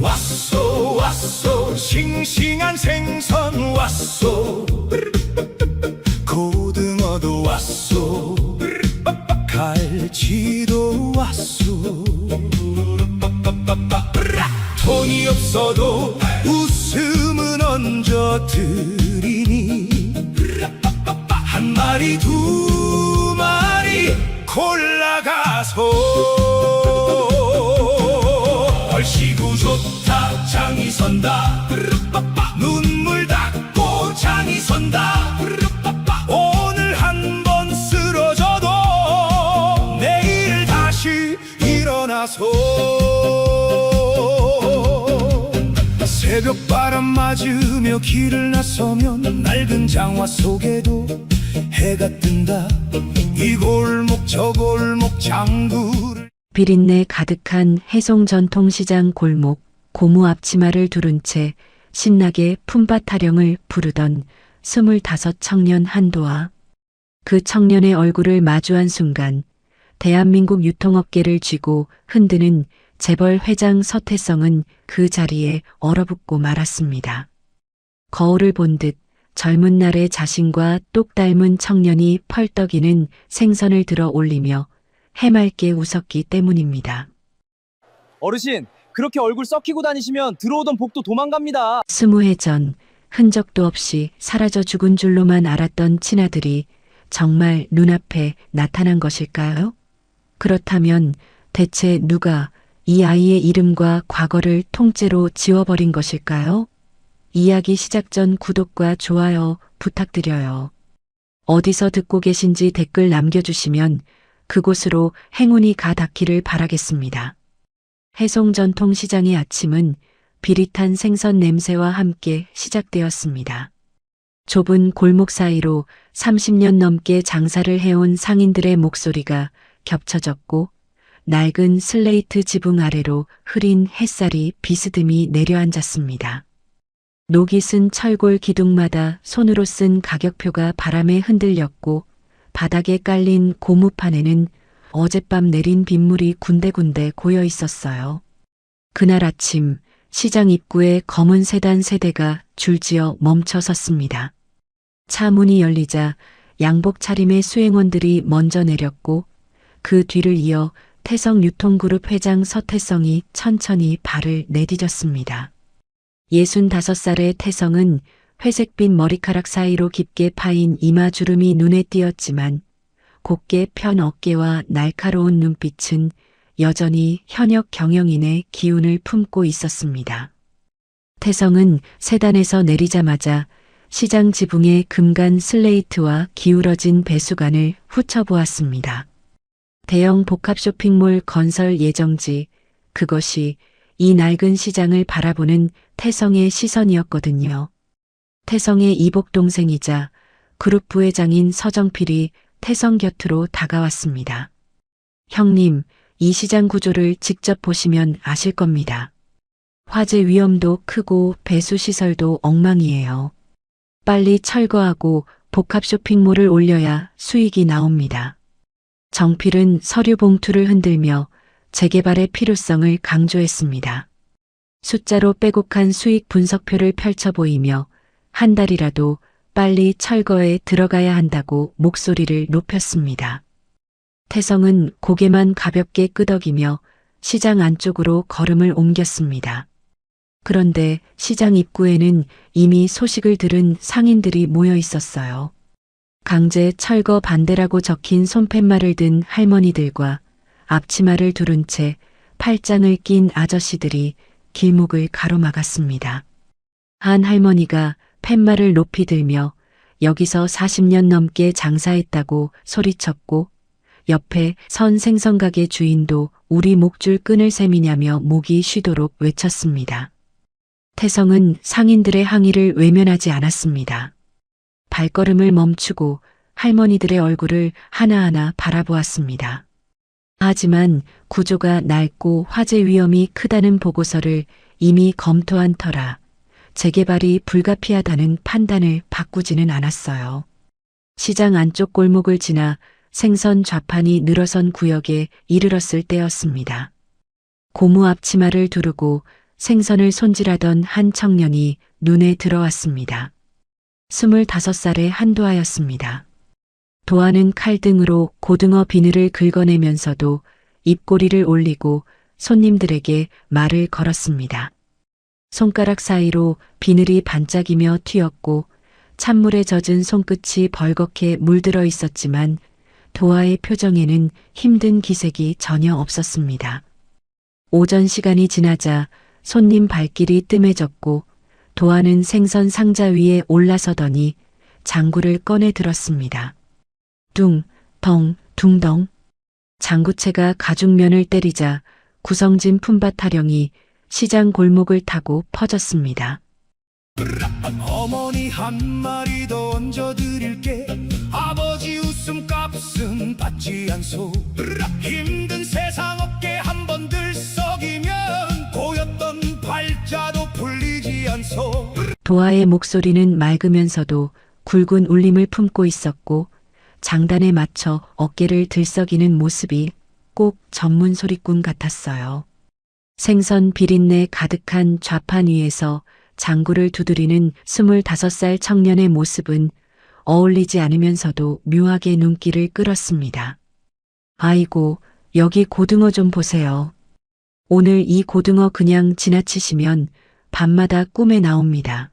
왔소 왔소 싱싱한 생선 왔소 고등어도 왔소 갈치도 왔소 돈이 없어도 웃음은 얹어드리니 한 마리 두 마리 골라가소 얼씨구 좋다 장이 선다 눈물 닦고 장이 선다 오늘 한 번 쓰러져도 내일 다시 일어나소 새벽바람 맞으며 길을 나서면 낡은 장화 속에도 해가 뜬다 이 골목 저 골목 장구를 비린내 가득한 해송 전통시장 골목 고무 앞치마를 두른 채 신나게 품바 타령을 부르던 25 청년 한도와 그 청년의 얼굴을 마주한 순간 대한민국 유통업계를 쥐고 흔드는 재벌 회장 서태성은 그 자리에 얼어붙고 말았습니다. 거울을 본 듯 젊은 날의 자신과 똑 닮은 청년이 펄떡이는 생선을 들어 올리며 해맑게 웃었기 때문입니다. 어르신, 그렇게 얼굴 썩히고 다니시면 들어오던 복도 도망갑니다. 20해 전 흔적도 없이 사라져 죽은 줄로만 알았던 친아들이 정말 눈앞에 나타난 것일까요? 그렇다면 대체 누가 이 아이의 이름과 과거를 통째로 지워버린 것일까요? 이야기 시작 전 구독과 좋아요 부탁드려요. 어디서 듣고 계신지 댓글 남겨주시면 그곳으로 행운이 가 닿기를 바라겠습니다. 해송 전통시장의 아침은 비릿한 생선 냄새와 함께 시작되었습니다. 좁은 골목 사이로 30년 넘게 장사를 해온 상인들의 목소리가 겹쳐졌고 낡은 슬레이트 지붕 아래로 흐린 햇살이 비스듬히 내려앉았습니다. 녹이 쓴 철골 기둥마다 손으로 쓴 가격표가 바람에 흔들렸고 바닥에 깔린 고무판에는 어젯밤 내린 빗물이 군데군데 고여 있었어요. 그날 아침 시장 입구에 검은 세단 세대가 줄지어 멈춰 섰습니다. 차 문이 열리자 양복 차림의 수행원들이 먼저 내렸고 그 뒤를 이어 태성유통그룹 회장 서태성이 천천히 발을 내디뎠습니다. 65살의 태성은 회색빛 머리카락 사이로 깊게 파인 이마주름이 눈에 띄었지만 곱게 편 어깨와 날카로운 눈빛은 여전히 현역 경영인의 기운을 품고 있었습니다. 태성은 세단에서 내리자마자 시장 지붕의 금간 슬레이트와 기울어진 배수관을 훑어보았습니다. 대형 복합 쇼핑몰 건설 예정지, 그것이 이 낡은 시장을 바라보는 태성의 시선이었거든요. 태성의 이복 동생이자 그룹 부회장인 서정필이 태성 곁으로 다가왔습니다. 형님, 이 시장 구조를 직접 보시면 아실 겁니다. 화재 위험도 크고 배수 시설도 엉망이에요. 빨리 철거하고 복합 쇼핑몰을 올려야 수익이 나옵니다. 정필은 서류 봉투를 흔들며 재개발의 필요성을 강조했습니다. 숫자로 빼곡한 수익 분석표를 펼쳐 보이며 한 달이라도 빨리 철거에 들어가야 한다고 목소리를 높였습니다. 태성은 고개만 가볍게 끄덕이며 시장 안쪽으로 걸음을 옮겼습니다. 그런데 시장 입구에는 이미 소식을 들은 상인들이 모여 있었어요. 강제 철거 반대라고 적힌 손팻말을 든 할머니들과 앞치마를 두른 채 팔짱을 낀 아저씨들이 길목을 가로막았습니다. 한 할머니가 팻말을 높이 들며 여기서 40년 넘게 장사했다고 소리쳤고 옆에 선 생선가게 주인도 우리 목줄 끊을 셈이냐며 목이 쉬도록 외쳤습니다. 태성은 상인들의 항의를 외면하지 않았습니다. 발걸음을 멈추고 할머니들의 얼굴을 하나하나 바라보았습니다. 하지만 구조가 낡고 화재 위험이 크다는 보고서를 이미 검토한 터라 재개발이 불가피하다는 판단을 바꾸지는 않았어요. 시장 안쪽 골목을 지나 생선 좌판이 늘어선 구역에 이르렀을 때였습니다. 고무 앞치마를 두르고 생선을 손질하던 한 청년이 눈에 들어왔습니다. 25살의 한도하였습니다. 도하는 칼등으로 고등어 비늘을 긁어내면서도 입꼬리를 올리고 손님들에게 말을 걸었습니다. 손가락 사이로 비늘이 반짝이며 튀었고 찬물에 젖은 손끝이 벌겋게 물들어 있었지만 도하의 표정에는 힘든 기색이 전혀 없었습니다. 오전 시간이 지나자 손님 발길이 뜸해졌고 도하는 생선 상자 위에 올라서더니 장구를 꺼내 들었습니다. 둥, 덩, 둥덩. 장구채가 가죽면을 때리자 구성진 품바 타령이 시장 골목을 타고 퍼졌습니다. 어머니 한 마리 더 얹어드릴게. 아버지 웃음값은 받지 않소. 힘든 세상 어깨 한 번 들썩이면 고였던 팔자도 풀리지 않소. 도하의 목소리는 맑으면서도 굵은 울림을 품고 있었고 장단에 맞춰 어깨를 들썩이는 모습이 꼭 전문 소리꾼 같았어요. 생선 비린내 가득한 좌판 위에서 장구를 두드리는 25살 청년의 모습은 어울리지 않으면서도 묘하게 눈길을 끌었습니다. 아이고, 여기 고등어 좀 보세요. 오늘 이 고등어 그냥 지나치시면 밤마다 꿈에 나옵니다.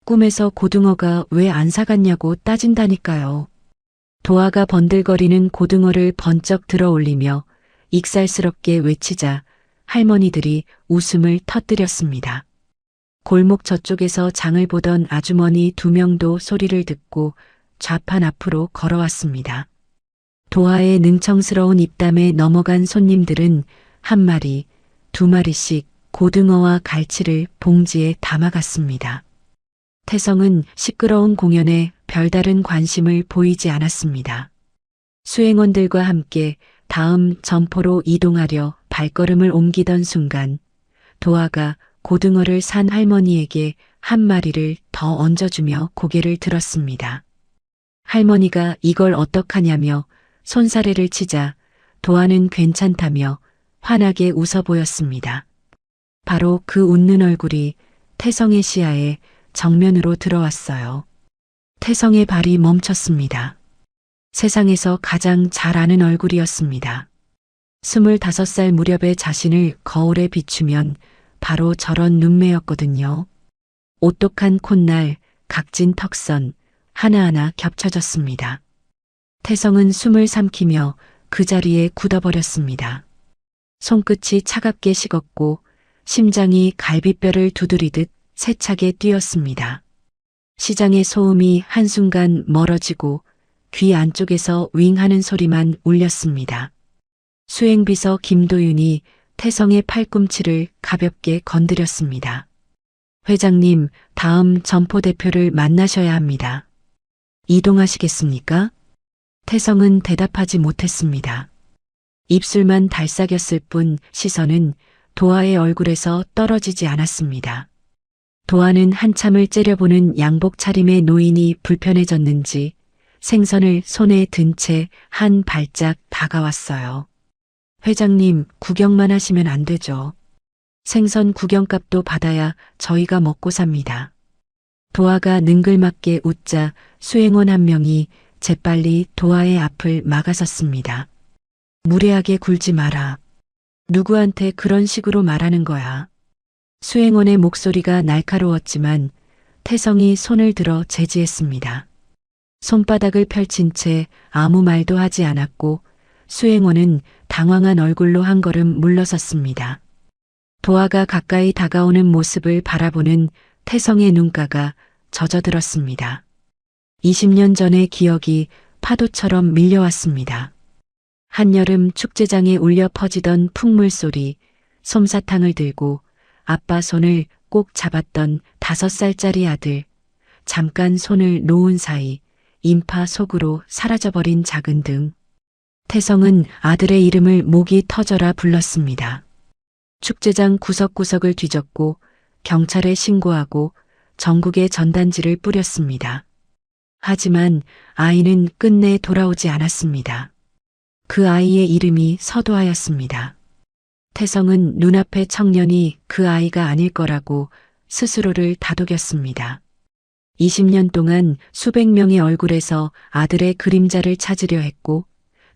꿈에서 고등어가 왜 안 사갔냐고 따진다니까요. 도하가 번들거리는 고등어를 번쩍 들어 올리며 익살스럽게 외치자 할머니들이 웃음을 터뜨렸습니다. 골목 저쪽에서 장을 보던 아주머니 2명도 소리를 듣고 좌판 앞으로 걸어왔습니다. 도하의 능청스러운 입담에 넘어간 손님들은 1마리, 2마리씩 고등어와 갈치를 봉지에 담아갔습니다. 태성은 시끄러운 공연에 별다른 관심을 보이지 않았습니다. 수행원들과 함께 다음 점포로 이동하려 발걸음을 옮기던 순간 도하가 고등어를 산 할머니에게 1마리를 더 얹어주며 고개를 들었습니다. 할머니가 이걸 어떡하냐며 손사래를 치자 도하는 괜찮다며 환하게 웃어 보였습니다. 바로 그 웃는 얼굴이 태성의 시야에 정면으로 들어왔어요. 태성의 발이 멈췄습니다. 세상에서 가장 잘 아는 얼굴이었습니다. 25살 무렵의 자신을 거울에 비추면 바로 저런 눈매였거든요. 오똑한 콧날, 각진 턱선, 하나하나 겹쳐졌습니다. 태성은 숨을 삼키며 그 자리에 굳어버렸습니다. 손끝이 차갑게 식었고 심장이 갈비뼈를 두드리듯 세차게 뛰었습니다. 시장의 소음이 한순간 멀어지고 귀 안쪽에서 윙하는 소리만 울렸습니다. 수행비서 김도윤이 태성의 팔꿈치를 가볍게 건드렸습니다. 회장님, 다음 점포 대표를 만나셔야 합니다. 이동하시겠습니까? 태성은 대답하지 못했습니다. 입술만 달싹였을 뿐 시선은 도하의 얼굴에서 떨어지지 않았습니다. 도하는 한참을 째려보는 양복 차림의 노인이 불편해졌는지 생선을 손에 든 채 한 발짝 다가왔어요. 회장님, 구경만 하시면 안 되죠. 생선 구경값도 받아야 저희가 먹고 삽니다. 도하가 능글맞게 웃자 수행원 1명이 재빨리 도하의 앞을 막아섰습니다. 무례하게 굴지 마라. 누구한테 그런 식으로 말하는 거야. 수행원의 목소리가 날카로웠지만 태성이 손을 들어 제지했습니다. 손바닥을 펼친 채 아무 말도 하지 않았고 수행원은 당황한 얼굴로 한 걸음 물러섰습니다. 도하가 가까이 다가오는 모습을 바라보는 태성의 눈가가 젖어들었습니다. 20년 전의 기억이 파도처럼 밀려왔습니다. 한여름 축제장에 울려 퍼지던 풍물 소리, 솜사탕을 들고 아빠 손을 꼭 잡았던 5살짜리 아들, 잠깐 손을 놓은 사이 인파 속으로 사라져버린 작은 등. 태성은 아들의 이름을 목이 터져라 불렀습니다. 축제장 구석구석을 뒤졌고 경찰에 신고하고 전국에 전단지를 뿌렸습니다. 하지만 아이는 끝내 돌아오지 않았습니다. 그 아이의 이름이 서도하였습니다. 태성은 눈앞의 청년이 그 아이가 아닐 거라고 스스로를 다독였습니다. 20년 동안 수백 명의 얼굴에서 아들의 그림자를 찾으려 했고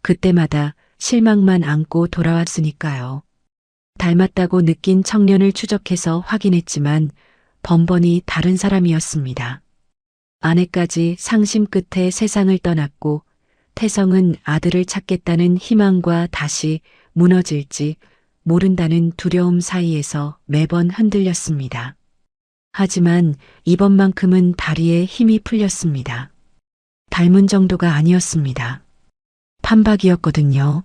그때마다 실망만 안고 돌아왔으니까요. 닮았다고 느낀 청년을 추적해서 확인했지만 번번이 다른 사람이었습니다. 아내까지 상심 끝에 세상을 떠났고 태성은 아들을 찾겠다는 희망과 다시 무너질지 모른다는 두려움 사이에서 매번 흔들렸습니다. 하지만 이번만큼은 다리에 힘이 풀렸습니다. 닮은 정도가 아니었습니다. 판박이었거든요.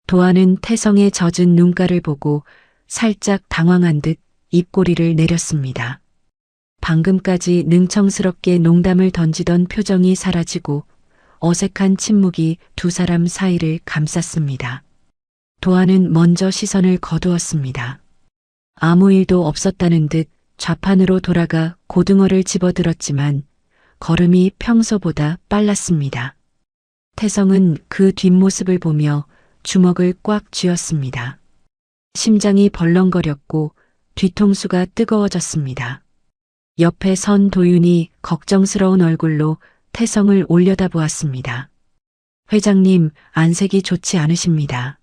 도아는 태성의 젖은 눈가를 보고 살짝 당황한 듯 입꼬리를 내렸습니다. 방금까지 능청스럽게 농담을 던지던 표정이 사라지고 어색한 침묵이 두 사람 사이를 감쌌습니다. 도아는 먼저 시선을 거두었습니다. 아무 일도 없었다는 듯 좌판으로 돌아가 고등어를 집어들었지만 걸음이 평소보다 빨랐습니다. 태성은 그 뒷모습을 보며 주먹을 꽉 쥐었습니다. 심장이 벌렁거렸고 뒤통수가 뜨거워졌습니다. 옆에 선 도윤이 걱정스러운 얼굴로 태성을 올려다보았습니다. 회장님, 안색이 좋지 않으십니다.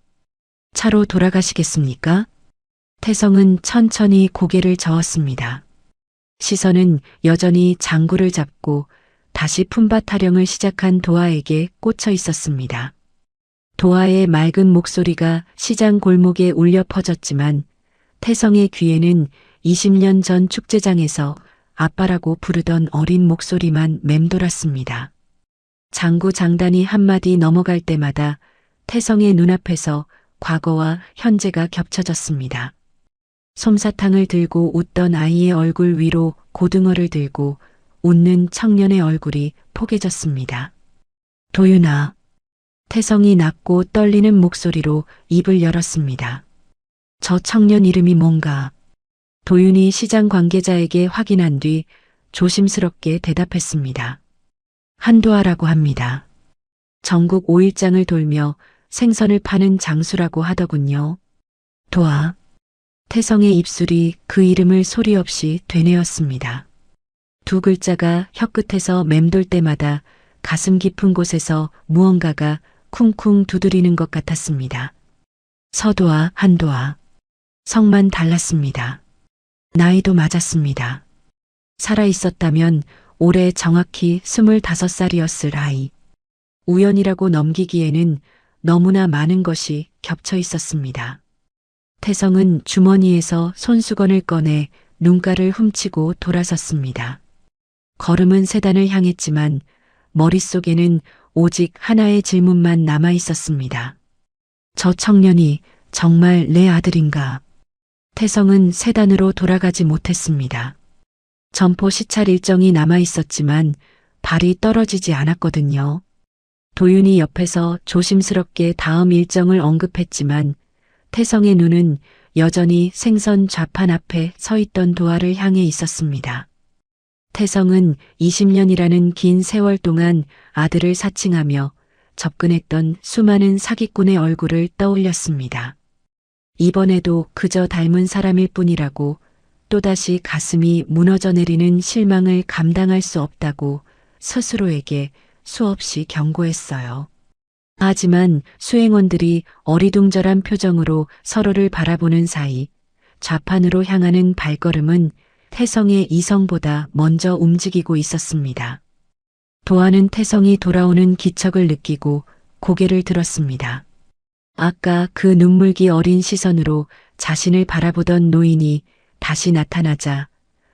차로 돌아가시겠습니까? 태성은 천천히 고개를 저었습니다. 시선은 여전히 장구를 잡고 다시 품바 타령을 시작한 도아에게 꽂혀 있었습니다. 도아의 맑은 목소리가 시장 골목에 울려 퍼졌지만 태성의 귀에는 20년 전 축제장에서 아빠라고 부르던 어린 목소리만 맴돌았습니다. 장구 장단이 한마디 넘어갈 때마다 태성의 눈앞에서 과거와 현재가 겹쳐졌습니다. 솜사탕을 들고 웃던 아이의 얼굴 위로 고등어를 들고 웃는 청년의 얼굴이 포개졌습니다. 도윤아. 태성이 낮고 떨리는 목소리로 입을 열었습니다. 저 청년 이름이 뭔가? 도윤이 시장 관계자에게 확인한 뒤 조심스럽게 대답했습니다. 한도아라고 합니다. 전국 5일장을 돌며 생선을 파는 장수라고 하더군요. 도아. 태성의 입술이 그 이름을 소리 없이 되뇌었습니다. 두 글자가 혀끝에서 맴돌 때마다 가슴 깊은 곳에서 무언가가 쿵쿵 두드리는 것 같았습니다. 서도아, 한도아. 성만 달랐습니다. 나이도 맞았습니다. 살아있었다면 올해 정확히 25살이었을 아이. 우연이라고 넘기기에는 너무나 많은 것이 겹쳐 있었습니다. 태성은 주머니에서 손수건을 꺼내 눈가를 훔치고 돌아섰습니다. 걸음은 세단을 향했지만 머릿속에는 오직 하나의 질문만 남아 있었습니다. 저 청년이 정말 내 아들인가? 태성은 세단으로 돌아가지 못했습니다. 점포 시찰 일정이 남아 있었지만 발이 떨어지지 않았거든요. 도윤이 옆에서 조심스럽게 다음 일정을 언급했지만 태성의 눈은 여전히 생선 좌판 앞에 서 있던 도아를 향해 있었습니다. 태성은 20년이라는 긴 세월 동안 아들을 사칭하며 접근했던 수많은 사기꾼의 얼굴을 떠올렸습니다. 이번에도 그저 닮은 사람일 뿐이라고 또다시 가슴이 무너져 내리는 실망을 감당할 수 없다고 스스로에게 수없이 경고했어요. 하지만 수행원들이 어리둥절한 표정으로 서로를 바라보는 사이 좌판으로 향하는 발걸음은 태성의 이성보다 먼저 움직이고 있었습니다. 도아는 태성이 돌아오는 기척을 느끼고 고개를 들었습니다. 아까 그 눈물기 어린 시선으로 자신을 바라보던 노인이 다시 나타나자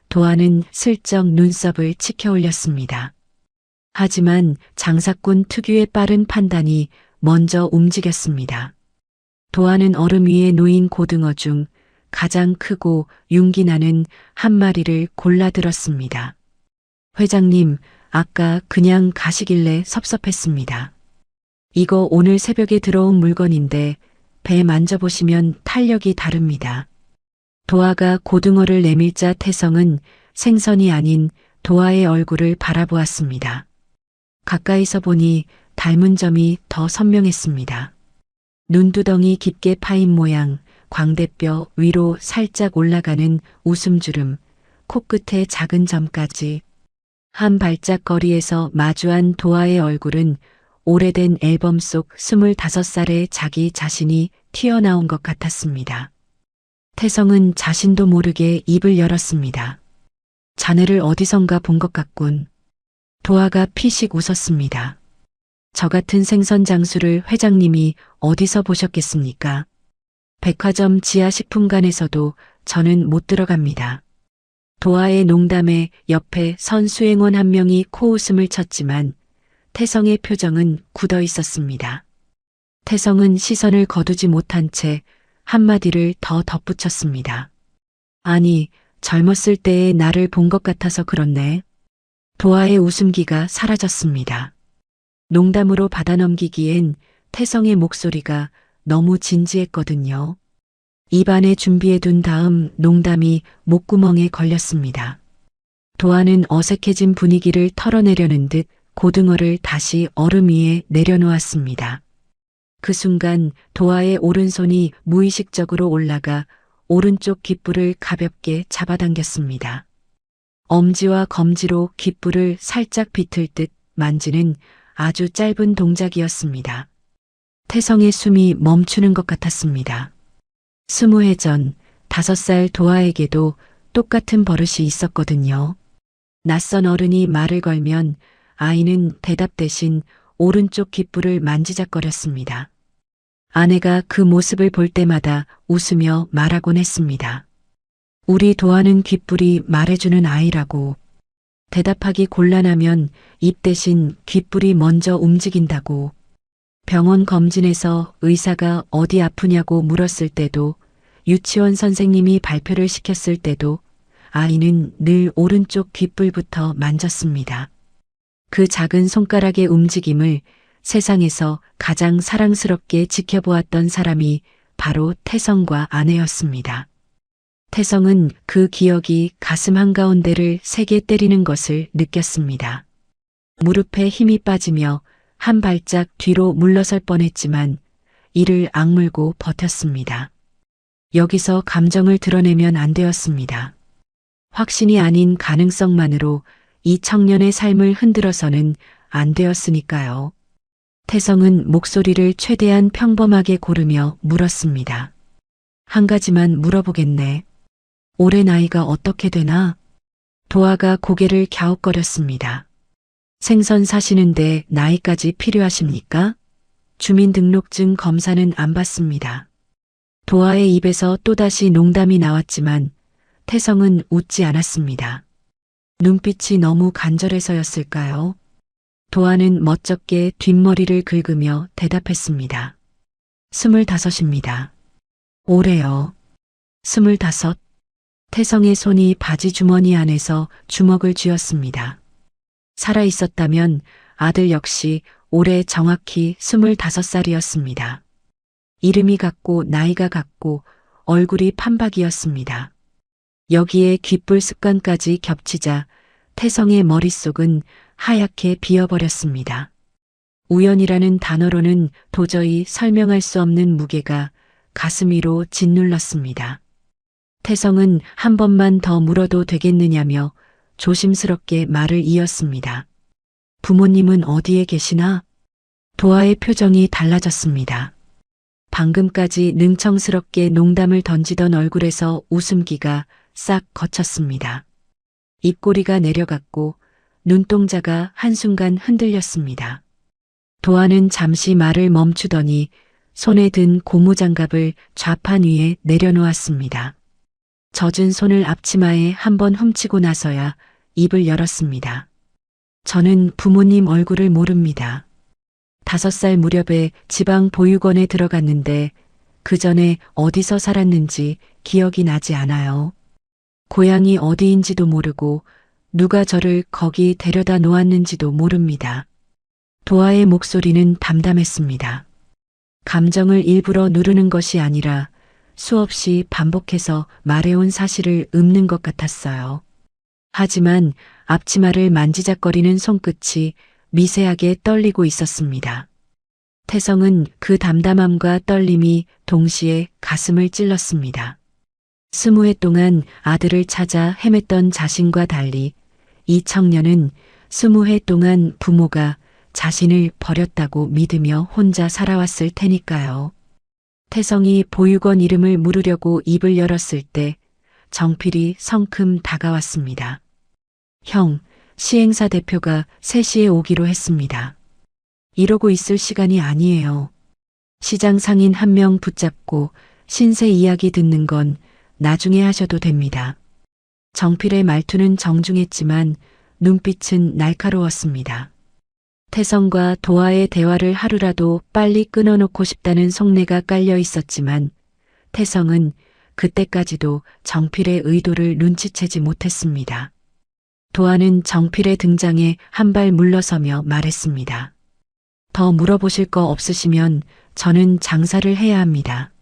도아는 슬쩍 눈썹을 치켜 올렸습니다. 하지만 장사꾼 특유의 빠른 판단이 먼저 움직였습니다. 도아는 얼음 위에 놓인 고등어 중 가장 크고 윤기 나는 한 마리를 골라 들었습니다. 회장님, 아까 그냥 가시길래 섭섭했습니다. 이거 오늘 새벽에 들어온 물건인데 배 만져보시면 탄력이 다릅니다. 도아가 고등어를 내밀자 태성은 생선이 아닌 도아의 얼굴을 바라보았습니다. 가까이서 보니 닮은 점이 더 선명했습니다. 눈두덩이 깊게 파인 모양, 광대뼈 위로 살짝 올라가는 웃음주름, 코끝에 작은 점까지. 한 발짝 거리에서 마주한 도아의 얼굴은 오래된 앨범 속 25살의 자기 자신이 튀어나온 것 같았습니다. 태성은 자신도 모르게 입을 열었습니다. 자네를 어디선가 본 것 같군. 도아가 피식 웃었습니다. 저 같은 생선 장수를 회장님이 어디서 보셨겠습니까? 백화점 지하식품관에서도 저는 못 들어갑니다. 도아의 농담에 옆에 선 수행원 한 명이 코웃음을 쳤지만 태성의 표정은 굳어 있었습니다. 태성은 시선을 거두지 못한 채 한마디를 더 덧붙였습니다. 아니, 젊었을 때의 나를 본 것 같아서 그렇네. 도아의 웃음기가 사라졌습니다. 농담으로 받아넘기기엔 태성의 목소리가 너무 진지했거든요. 입안에 준비해둔 다음 농담이 목구멍에 걸렸습니다. 도아는 어색해진 분위기를 털어내려는 듯 고등어를 다시 얼음 위에 내려놓았습니다. 그 순간 도아의 오른손이 무의식적으로 올라가 오른쪽 귓불을 가볍게 잡아당겼습니다. 엄지와 검지로 귓불을 살짝 비틀 듯 만지는 아주 짧은 동작이었습니다. 태성의 숨이 멈추는 것 같았습니다. 20해 전 5살 도아에게도 똑같은 버릇이 있었거든요. 낯선 어른이 말을 걸면 아이는 대답 대신 오른쪽 귓불을 만지작거렸습니다. 아내가 그 모습을 볼 때마다 웃으며 말하곤 했습니다. 우리 도아는 귓불이 말해주는 아이라고. 대답하기 곤란하면 입 대신 귓불이 먼저 움직인다고. 병원 검진에서 의사가 어디 아프냐고 물었을 때도, 유치원 선생님이 발표를 시켰을 때도 아이는 늘 오른쪽 귓불부터 만졌습니다. 그 작은 손가락의 움직임을 세상에서 가장 사랑스럽게 지켜보았던 사람이 바로 태성과 아내였습니다. 태성은 그 기억이 가슴 한가운데를 세게 때리는 것을 느꼈습니다. 무릎에 힘이 빠지며 한 발짝 뒤로 물러설 뻔했지만 이를 악물고 버텼습니다. 여기서 감정을 드러내면 안 되었습니다. 확신이 아닌 가능성만으로 이 청년의 삶을 흔들어서는 안 되었으니까요. 태성은 목소리를 최대한 평범하게 고르며 물었습니다. 한 가지만 물어보겠네. 올해 나이가 어떻게 되나? 도아가 고개를 갸웃거렸습니다. 생선 사시는데 나이까지 필요하십니까? 주민등록증 검사는 안 받습니다. 도아의 입에서 또다시 농담이 나왔지만 태성은 웃지 않았습니다. 눈빛이 너무 간절해서였을까요? 도아는 멋쩍게 뒷머리를 긁으며 대답했습니다. 25입니다. 올해요. 25. 태성의 손이 바지 주머니 안에서 주먹을 쥐었습니다. 살아있었다면 아들 역시 올해 정확히 25살이었습니다. 이름이 같고 나이가 같고 얼굴이 판박이었습니다. 여기에 귓불 습관까지 겹치자 태성의 머릿속은 하얗게 비어버렸습니다. 우연이라는 단어로는 도저히 설명할 수 없는 무게가 가슴 위로 짓눌렀습니다. 태성은 한 번만 더 물어도 되겠느냐며 조심스럽게 말을 이었습니다. 부모님은 어디에 계시나? 도아의 표정이 달라졌습니다. 방금까지 능청스럽게 농담을 던지던 얼굴에서 웃음기가 싹 거쳤습니다. 입꼬리가 내려갔고 눈동자가 한순간 흔들렸습니다. 도아는 잠시 말을 멈추더니 손에 든 고무장갑을 좌판 위에 내려놓았습니다. 젖은 손을 앞치마에 한번 훔치고 나서야 입을 열었습니다. 저는 부모님 얼굴을 모릅니다. 5살 무렵에 지방 보육원에 들어갔는데 그 전에 어디서 살았는지 기억이 나지 않아요. 고향이 어디인지도 모르고 누가 저를 거기 데려다 놓았는지도 모릅니다. 도아의 목소리는 담담했습니다. 감정을 일부러 누르는 것이 아니라 수없이 반복해서 말해온 사실을 읊는 것 같았어요. 하지만 앞치마를 만지작거리는 손끝이 미세하게 떨리고 있었습니다. 태성은 그 담담함과 떨림이 동시에 가슴을 찔렀습니다. 20해 동안 아들을 찾아 헤맸던 자신과 달리 이 청년은 20해 동안 부모가 자신을 버렸다고 믿으며 혼자 살아왔을 테니까요. 태성이 보육원 이름을 물으려고 입을 열었을 때 정필이 성큼 다가왔습니다. 형, 시행사 대표가 3시에 오기로 했습니다. 이러고 있을 시간이 아니에요. 시장 상인 한 명 붙잡고 신세 이야기 듣는 건 나중에 하셔도 됩니다. 정필의 말투는 정중했지만 눈빛은 날카로웠습니다. 태성과 도아의 대화를 하루라도 빨리 끊어놓고 싶다는 속내가 깔려 있었지만 태성은 그때까지도 정필의 의도를 눈치채지 못했습니다. 도아는 정필의 등장에 한 발 물러서며 말했습니다. 더 물어보실 거 없으시면 저는 장사를 해야 합니다.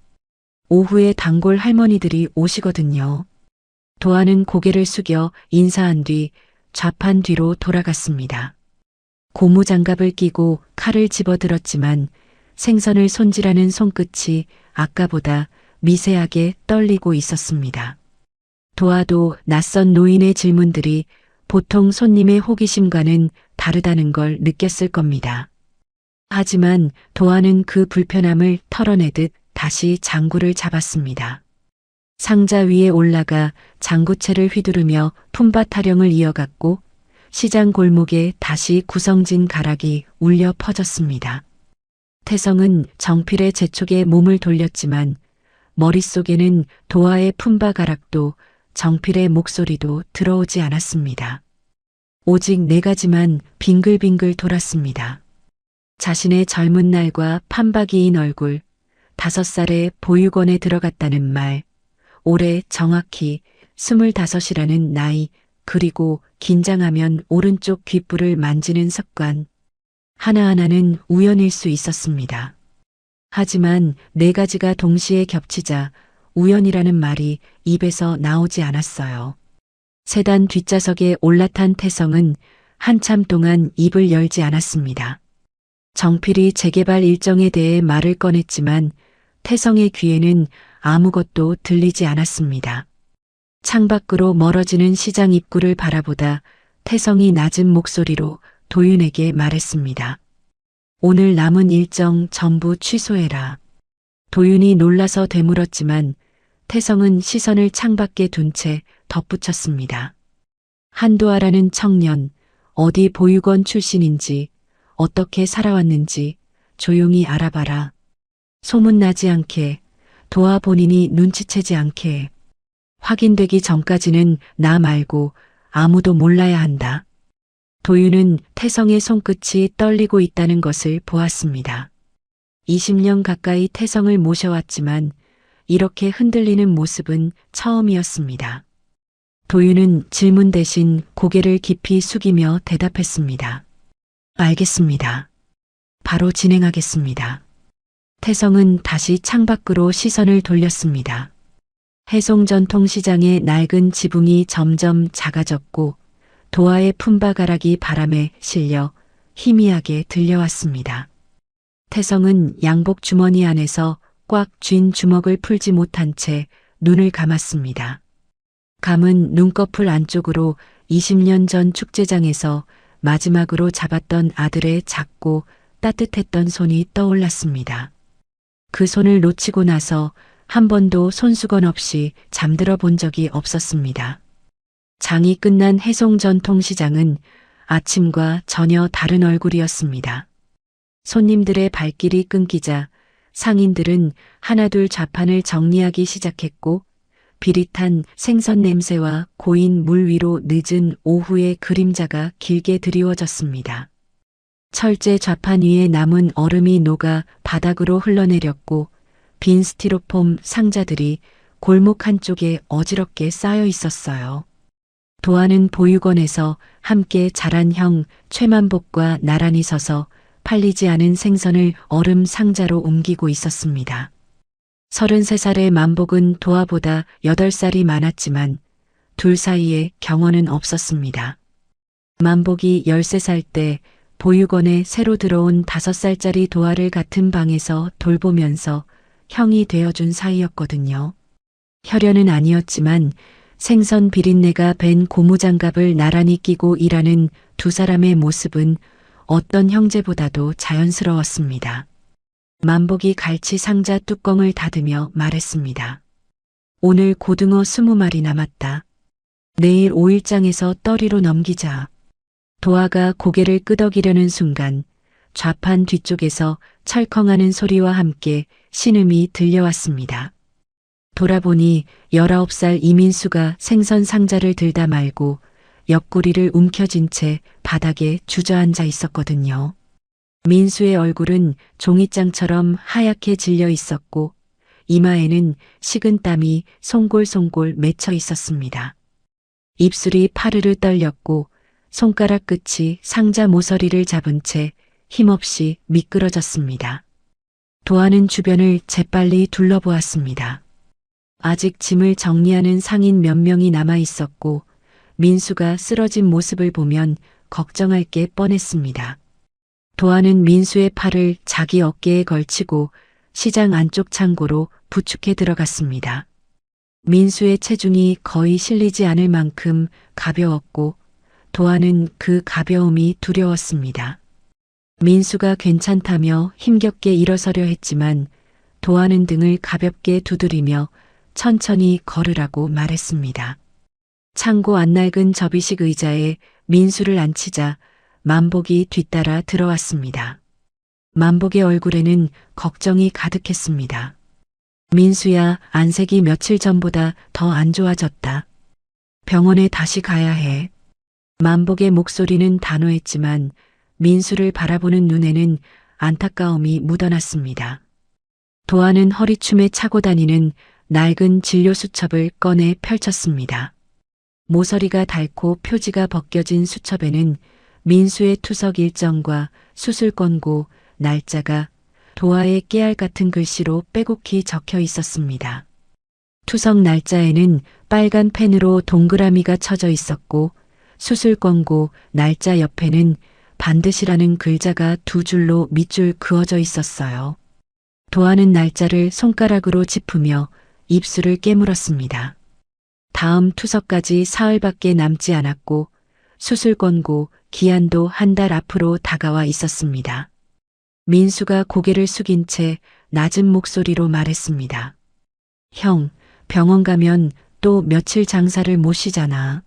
오후에 단골 할머니들이 오시거든요. 도아는 고개를 숙여 인사한 뒤 좌판 뒤로 돌아갔습니다. 고무장갑을 끼고 칼을 집어들었지만 생선을 손질하는 손끝이 아까보다 미세하게 떨리고 있었습니다. 도아도 낯선 노인의 질문들이 보통 손님의 호기심과는 다르다는 걸 느꼈을 겁니다. 하지만 도아는 그 불편함을 털어내듯 다시 장구를 잡았습니다. 상자 위에 올라가 장구채를 휘두르며 품바 타령을 이어갔고 시장 골목에 다시 구성진 가락이 울려 퍼졌습니다. 태성은 정필의 재촉에 몸을 돌렸지만 머릿속에는 도아의 품바 가락도 정필의 목소리도 들어오지 않았습니다. 오직 4가지만 빙글빙글 돌았습니다. 자신의 젊은 날과 판박이인 얼굴, 5살에 보육원에 들어갔다는 말, 올해 정확히 25이라는 나이, 그리고 긴장하면 오른쪽 귓불을 만지는 습관. 하나하나는 우연일 수 있었습니다. 하지만 4가지가 동시에 겹치자 우연이라는 말이 입에서 나오지 않았어요. 세단 뒷좌석에 올라탄 태성은 한참 동안 입을 열지 않았습니다. 정필이 재개발 일정에 대해 말을 꺼냈지만 태성의 귀에는 아무것도 들리지 않았습니다. 창밖으로 멀어지는 시장 입구를 바라보다 태성이 낮은 목소리로 도윤에게 말했습니다. 오늘 남은 일정 전부 취소해라. 도윤이 놀라서 되물었지만 태성은 시선을 창밖에 둔 채 덧붙였습니다. 한도아라는 청년, 어디 보육원 출신인지, 어떻게 살아왔는지 조용히 알아봐라. 소문나지 않게, 도아 본인이 눈치채지 않게. 확인되기 전까지는 나 말고 아무도 몰라야 한다. 도윤은 태성의 손끝이 떨리고 있다는 것을 보았습니다. 20년 가까이 태성을 모셔왔지만 이렇게 흔들리는 모습은 처음이었습니다. 도윤은 질문 대신 고개를 깊이 숙이며 대답했습니다. 알겠습니다. 바로 진행하겠습니다. 태성은 다시 창밖으로 시선을 돌렸습니다. 해송전통시장의 낡은 지붕이 점점 작아졌고 도아의 품바가락이 바람에 실려 희미하게 들려왔습니다. 태성은 양복 주머니 안에서 꽉 쥔 주먹을 풀지 못한 채 눈을 감았습니다. 감은 눈꺼풀 안쪽으로 20년 전 축제장에서 마지막으로 잡았던 아들의 작고 따뜻했던 손이 떠올랐습니다. 그 손을 놓치고 나서 한 번도 손수건 없이 잠들어 본 적이 없었습니다. 장이 끝난 해송전통시장은 아침과 전혀 다른 얼굴이었습니다. 손님들의 발길이 끊기자 상인들은 하나둘 좌판을 정리하기 시작했고 비릿한 생선 냄새와 고인 물 위로 늦은 오후의 그림자가 길게 드리워졌습니다. 철제 좌판 위에 남은 얼음이 녹아 바닥으로 흘러내렸고 빈 스티로폼 상자들이 골목 한쪽에 어지럽게 쌓여 있었어요. 도아는 보육원에서 함께 자란 형 최만복과 나란히 서서 팔리지 않은 생선을 얼음 상자로 옮기고 있었습니다. 33살의 만복은 도아보다 8살이 많았지만 둘 사이에 경험은 없었습니다. 만복이 13살 때 보육원에 새로 들어온 5살짜리 도아를 같은 방에서 돌보면서 형이 되어준 사이였거든요. 혈연은 아니었지만 생선 비린내가 밴 고무장갑을 나란히 끼고 일하는 두 사람의 모습은 어떤 형제보다도 자연스러웠습니다. 만복이 갈치 상자 뚜껑을 닫으며 말했습니다. 오늘 고등어 20마리 남았다. 내일 5일장에서 떠리로 넘기자. 도아가 고개를 끄덕이려는 순간 좌판 뒤쪽에서 철컹하는 소리와 함께 신음이 들려왔습니다. 돌아보니 19살 이민수가 생선 상자를 들다 말고 옆구리를 움켜쥔 채 바닥에 주저앉아 있었거든요. 민수의 얼굴은 종이장처럼 하얗게 질려 있었고 이마에는 식은 땀이 송골송골 맺혀 있었습니다. 입술이 파르르 떨렸고 손가락 끝이 상자 모서리를 잡은 채 힘없이 미끄러졌습니다. 도아는 주변을 재빨리 둘러보았습니다. 아직 짐을 정리하는 상인 몇 명이 남아 있었고 민수가 쓰러진 모습을 보면 걱정할 게 뻔했습니다. 도아는 민수의 팔을 자기 어깨에 걸치고 시장 안쪽 창고로 부축해 들어갔습니다. 민수의 체중이 거의 실리지 않을 만큼 가벼웠고 도아는 그 가벼움이 두려웠습니다. 민수가 괜찮다며 힘겹게 일어서려 했지만 도아는 등을 가볍게 두드리며 천천히 걸으라고 말했습니다. 창고 안낡은 접이식 의자에 민수를 앉히자 만복이 뒤따라 들어왔습니다. 만복의 얼굴에는 걱정이 가득했습니다. 민수야, 안색이 며칠 전보다 더 안 좋아졌다. 병원에 다시 가야 해. 만복의 목소리는 단호했지만 민수를 바라보는 눈에는 안타까움이 묻어났습니다. 도아는 허리춤에 차고 다니는 낡은 진료 수첩을 꺼내 펼쳤습니다. 모서리가 닳고 표지가 벗겨진 수첩에는 민수의 투석 일정과 수술 권고, 날짜가 도아의 깨알 같은 글씨로 빼곡히 적혀 있었습니다. 투석 날짜에는 빨간 펜으로 동그라미가 쳐져 있었고 수술 권고, 날짜 옆에는 반드시라는 글자가 2줄로 밑줄 그어져 있었어요. 도아는 날짜를 손가락으로 짚으며 입술을 깨물었습니다. 다음 투석까지 사흘밖에 남지 않았고 수술 권고, 기한도 한 달 앞으로 다가와 있었습니다. 민수가 고개를 숙인 채 낮은 목소리로 말했습니다. 형, 병원 가면 또 며칠 장사를 못 쉬잖아.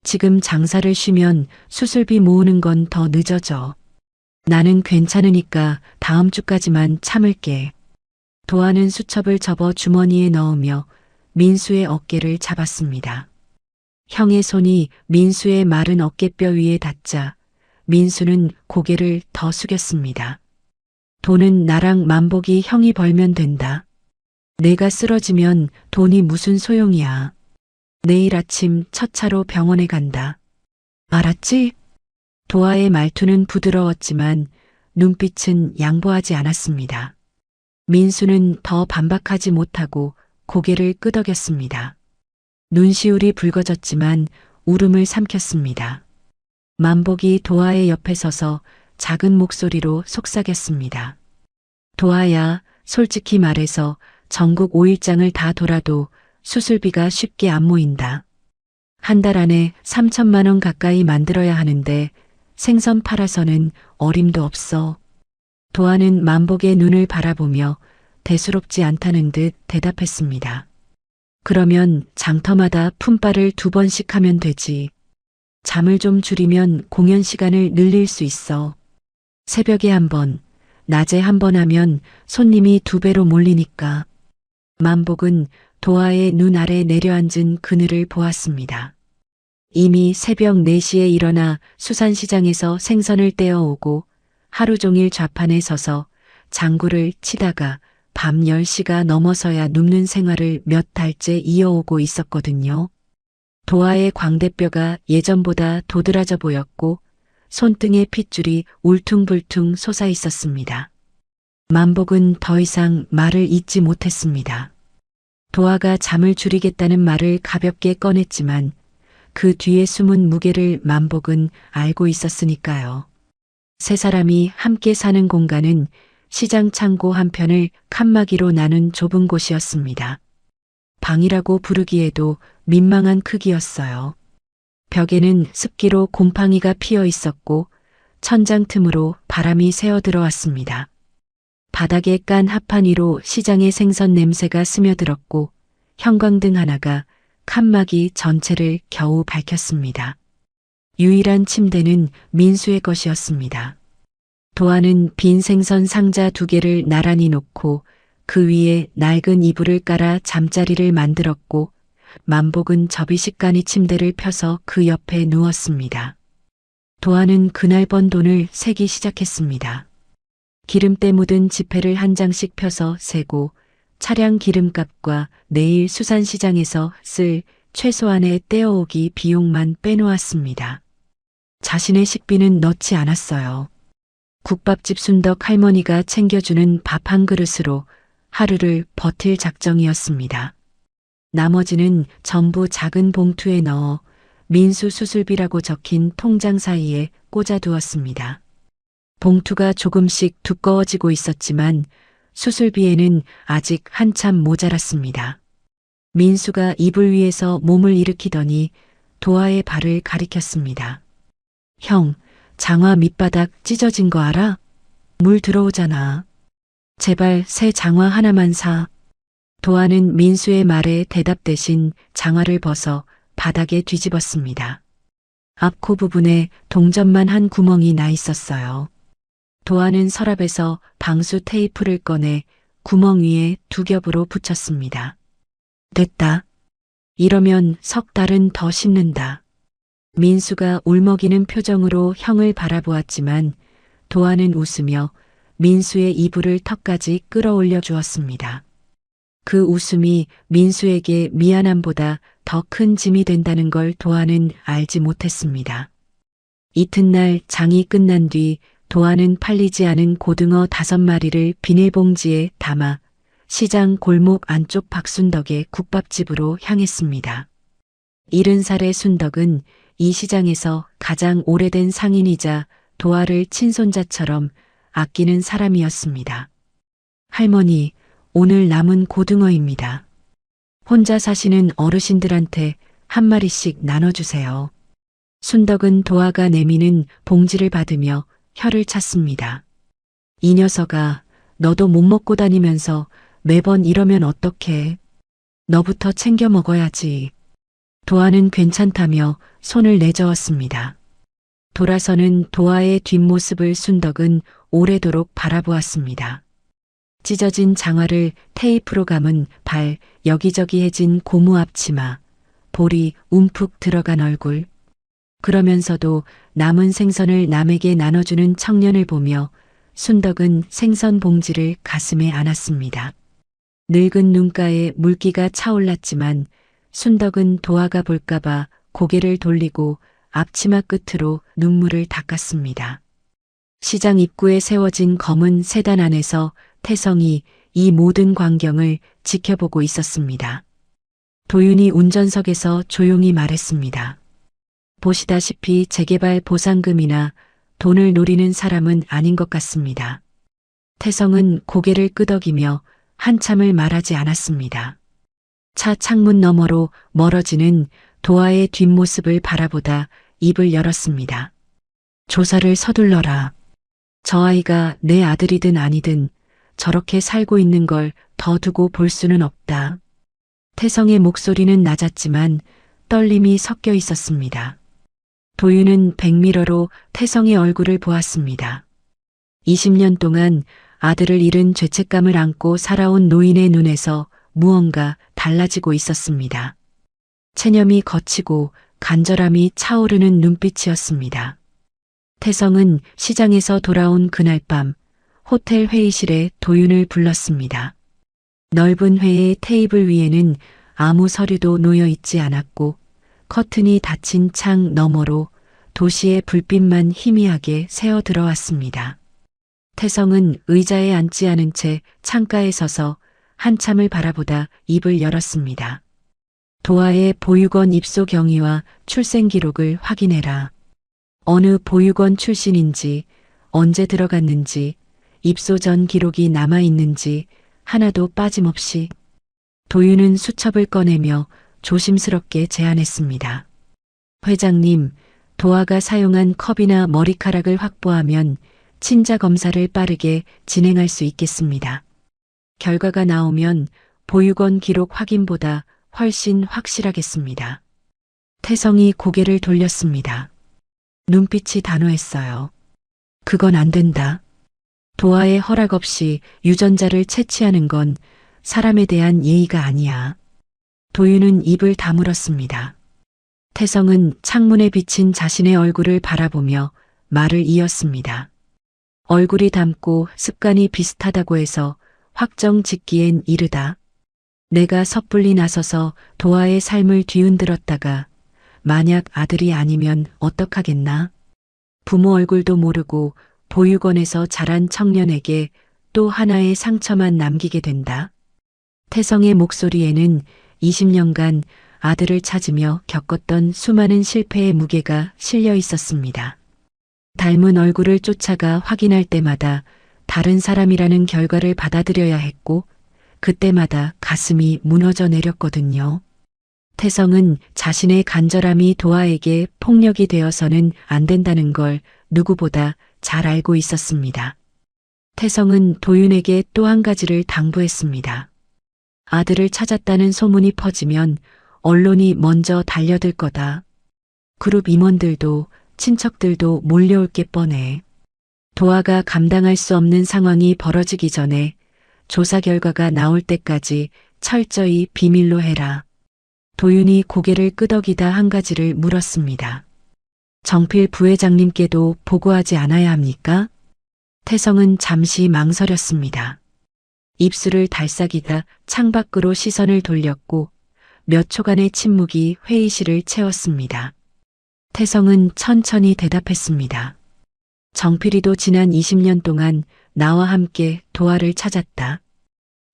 지금 장사를 쉬면 수술비 모으는 건 더 늦어져. 나는 괜찮으니까 다음 주까지만 참을게. 도아는 수첩을 접어 주머니에 넣으며 민수의 어깨를 잡았습니다. 형의 손이 민수의 마른 어깨뼈 위에 닿자 민수는 고개를 더 숙였습니다. 돈은 나랑 만복이 형이 벌면 된다. 내가 쓰러지면 돈이 무슨 소용이야. 내일 아침 첫 차로 병원에 간다. 알았지? 도아의 말투는 부드러웠지만 눈빛은 양보하지 않았습니다. 민수는 더 반박하지 못하고 고개를 끄덕였습니다. 눈시울이 붉어졌지만 울음을 삼켰습니다. 만복이 도아의 옆에 서서 작은 목소리로 속삭였습니다. 도아야, 솔직히 말해서 전국 5일장을 다 돌아도 수술비가 쉽게 안 모인다. 한 달 안에 3천만 원 가까이 만들어야 하는데 생선 팔아서는 어림도 없어. 도아는 만복의 눈을 바라보며 대수롭지 않다는 듯 대답했습니다. 그러면 장터마다 품바를 2번씩 하면 되지. 잠을 좀 줄이면 공연 시간을 늘릴 수 있어. 새벽에 1번, 낮에 1번 하면 손님이 2배로 몰리니까. 만복은 도아의 눈 아래 내려앉은 그늘을 보았습니다. 이미 새벽 4시에 일어나 수산시장에서 생선을 떼어오고 하루 종일 좌판에 서서 장구를 치다가 밤 10시가 넘어서야 눕는 생활을 몇 달째 이어오고 있었거든요. 도아의 광대뼈가 예전보다 도드라져 보였고 손등의 핏줄이 울퉁불퉁 솟아 있었습니다. 만복은 더 이상 말을 잇지 못했습니다. 도아가 잠을 줄이겠다는 말을 가볍게 꺼냈지만 그 뒤에 숨은 무게를 만복은 알고 있었으니까요. 세 사람이 함께 사는 공간은 시장 창고 한편을 칸막이로 나눈 좁은 곳이었습니다. 방이라고 부르기에도 민망한 크기였어요. 벽에는 습기로 곰팡이가 피어 있었고 천장 틈으로 바람이 새어 들어왔습니다. 바닥에 깐 합판 위로 시장의 생선 냄새가 스며들었고 형광등 하나가 칸막이 전체를 겨우 밝혔습니다. 유일한 침대는 민수의 것이었습니다. 도안은 빈 생선 상자 2개를 나란히 놓고 그 위에 낡은 이불을 깔아 잠자리를 만들었고 만복은 접이식간이 침대를 펴서 그 옆에 누웠습니다. 도안은 그날 번 돈을 세기 시작했습니다. 기름때 묻은 지폐를 한 장씩 펴서 세고 차량 기름값과 내일 수산시장에서 쓸 최소한의 떼어오기 비용만 빼놓았습니다. 자신의 식비는 넣지 않았어요. 국밥집 순덕 할머니가 챙겨주는 밥 한 그릇으로 하루를 버틸 작정이었습니다. 나머지는 전부 작은 봉투에 넣어 민수 수술비라고 적힌 통장 사이에 꽂아두었습니다. 봉투가 조금씩 두꺼워지고 있었지만 수술비에는 아직 한참 모자랐습니다. 민수가 이불 위에서 몸을 일으키더니 도아의 발을 가리켰습니다. 형, 장화 밑바닥 찢어진 거 알아? 물 들어오잖아. 제발 새 장화 하나만 사. 도아는 민수의 말에 대답 대신 장화를 벗어 바닥에 뒤집었습니다. 앞코 부분에 동전만 한 구멍이 나 있었어요. 도아는 서랍에서 방수 테이프를 꺼내 구멍 위에 2겹으로 붙였습니다. 됐다. 이러면 석 달은 더 신는다. 민수가 울먹이는 표정으로 형을 바라보았지만 도아는 웃으며 민수의 이불을 턱까지 끌어올려 주었습니다. 그 웃음이 민수에게 미안함보다 더 큰 짐이 된다는 걸 도아는 알지 못했습니다. 이튿날 장이 끝난 뒤 도아는 팔리지 않은 고등어 5마리를 비닐봉지에 담아 시장 골목 안쪽 박순덕의 국밥집으로 향했습니다. 70살의 순덕은 이 시장에서 가장 오래된 상인이자 도아를 친손자처럼 아끼는 사람이었습니다. 할머니, 오늘 남은 고등어입니다. 혼자 사시는 어르신들한테 한 마리씩 나눠주세요. 순덕은 도아가 내미는 봉지를 받으며 혀를 찼습니다. 이 녀석아, 너도 못 먹고 다니면서 매번 이러면 어떡해. 너부터 챙겨 먹어야지. 도아는 괜찮다며 손을 내저었습니다. 돌아서는 도아의 뒷모습을 순덕은 오래도록 바라보았습니다. 찢어진 장화를 테이프로 감은 발, 여기저기 해진 고무 앞치마, 볼이 움푹 들어간 얼굴. 그러면서도 남은 생선을 남에게 나눠주는 청년을 보며 순덕은 생선 봉지를 가슴에 안았습니다. 늙은 눈가에 물기가 차올랐지만 순덕은 도아가 볼까봐 고개를 돌리고 앞치마 끝으로 눈물을 닦았습니다. 시장 입구에 세워진 검은 세단 안에서 태성이 이 모든 광경을 지켜보고 있었습니다. 도윤이 운전석에서 조용히 말했습니다. 보시다시피 재개발 보상금이나 돈을 노리는 사람은 아닌 것 같습니다. 태성은 고개를 끄덕이며 한참을 말하지 않았습니다. 차 창문 너머로 멀어지는 도아의 뒷모습을 바라보다 입을 열었습니다. 조사를 서둘러라. 저 아이가 내 아들이든 아니든 저렇게 살고 있는 걸 더 두고 볼 수는 없다. 태성의 목소리는 낮았지만 떨림이 섞여 있었습니다. 도윤은 백미러로 태성의 얼굴을 보았습니다. 20년 동안 아들을 잃은 죄책감을 안고 살아온 노인의 눈에서 무언가 달라지고 있었습니다. 체념이 거치고 간절함이 차오르는 눈빛이었습니다. 태성은 시장에서 돌아온 그날 밤 호텔 회의실에 도윤을 불렀습니다. 넓은 회의 테이블 위에는 아무 서류도 놓여 있지 않았고 커튼이 닫힌 창 너머로 도시의 불빛만 희미하게 새어 들어왔습니다. 태성은 의자에 앉지 않은 채 창가에 서서 한참을 바라보다 입을 열었습니다. 도아의 보육원 입소 경위와 출생 기록을 확인해라. 어느 보육원 출신인지 언제 들어갔는지, 입소 전 기록이 남아있는지 하나도 빠짐없이. 도윤은 수첩을 꺼내며 조심스럽게 제안했습니다. 회장님, 도화가 사용한 컵이나 머리카락을 확보하면 친자 검사를 빠르게 진행할 수 있겠습니다. 결과가 나오면 보육원 기록 확인보다 훨씬 확실하겠습니다. 태성이 고개를 돌렸습니다. 눈빛이 단호했어요. 그건 안 된다. 도화의 허락 없이 유전자를 채취하는 건 사람에 대한 예의가 아니야. 도윤은 입을 다물었습니다. 태성은 창문에 비친 자신의 얼굴을 바라보며 말을 이었습니다. 얼굴이 닮고 습관이 비슷하다고 해서 확정 짓기엔 이르다. 내가 섣불리 나서서 도화의 삶을 뒤흔들었다가 만약 아들이 아니면 어떡하겠나? 부모 얼굴도 모르고 보육원에서 자란 청년에게 또 하나의 상처만 남기게 된다. 태성의 목소리에는 20년간 아들을 찾으며 겪었던 수많은 실패의 무게가 실려 있었습니다. 닮은 얼굴을 쫓아가 확인할 때마다 다른 사람이라는 결과를 받아들여야 했고 그때마다 가슴이 무너져 내렸거든요. 태성은 자신의 간절함이 도화에게 폭력이 되어서는 안 된다는 걸 누구보다 잘 알고 있었습니다. 태성은 도윤에게 또 한 가지를 당부했습니다. 아들을 찾았다는 소문이 퍼지면 언론이 먼저 달려들 거다. 그룹 임원들도 친척들도 몰려올 게 뻔해. 도화가 감당할 수 없는 상황이 벌어지기 전에 조사 결과가 나올 때까지 철저히 비밀로 해라. 도윤이 고개를 끄덕이다 한 가지를 물었습니다. 정필 부회장님께도 보고하지 않아야 합니까? 태성은 잠시 망설였습니다. 입술을 달싹이다 창밖으로 시선을 돌렸고 몇 초간의 침묵이 회의실을 채웠습니다. 태성은 천천히 대답했습니다. 정필이도 지난 20년 동안 나와 함께 도화를 찾았다.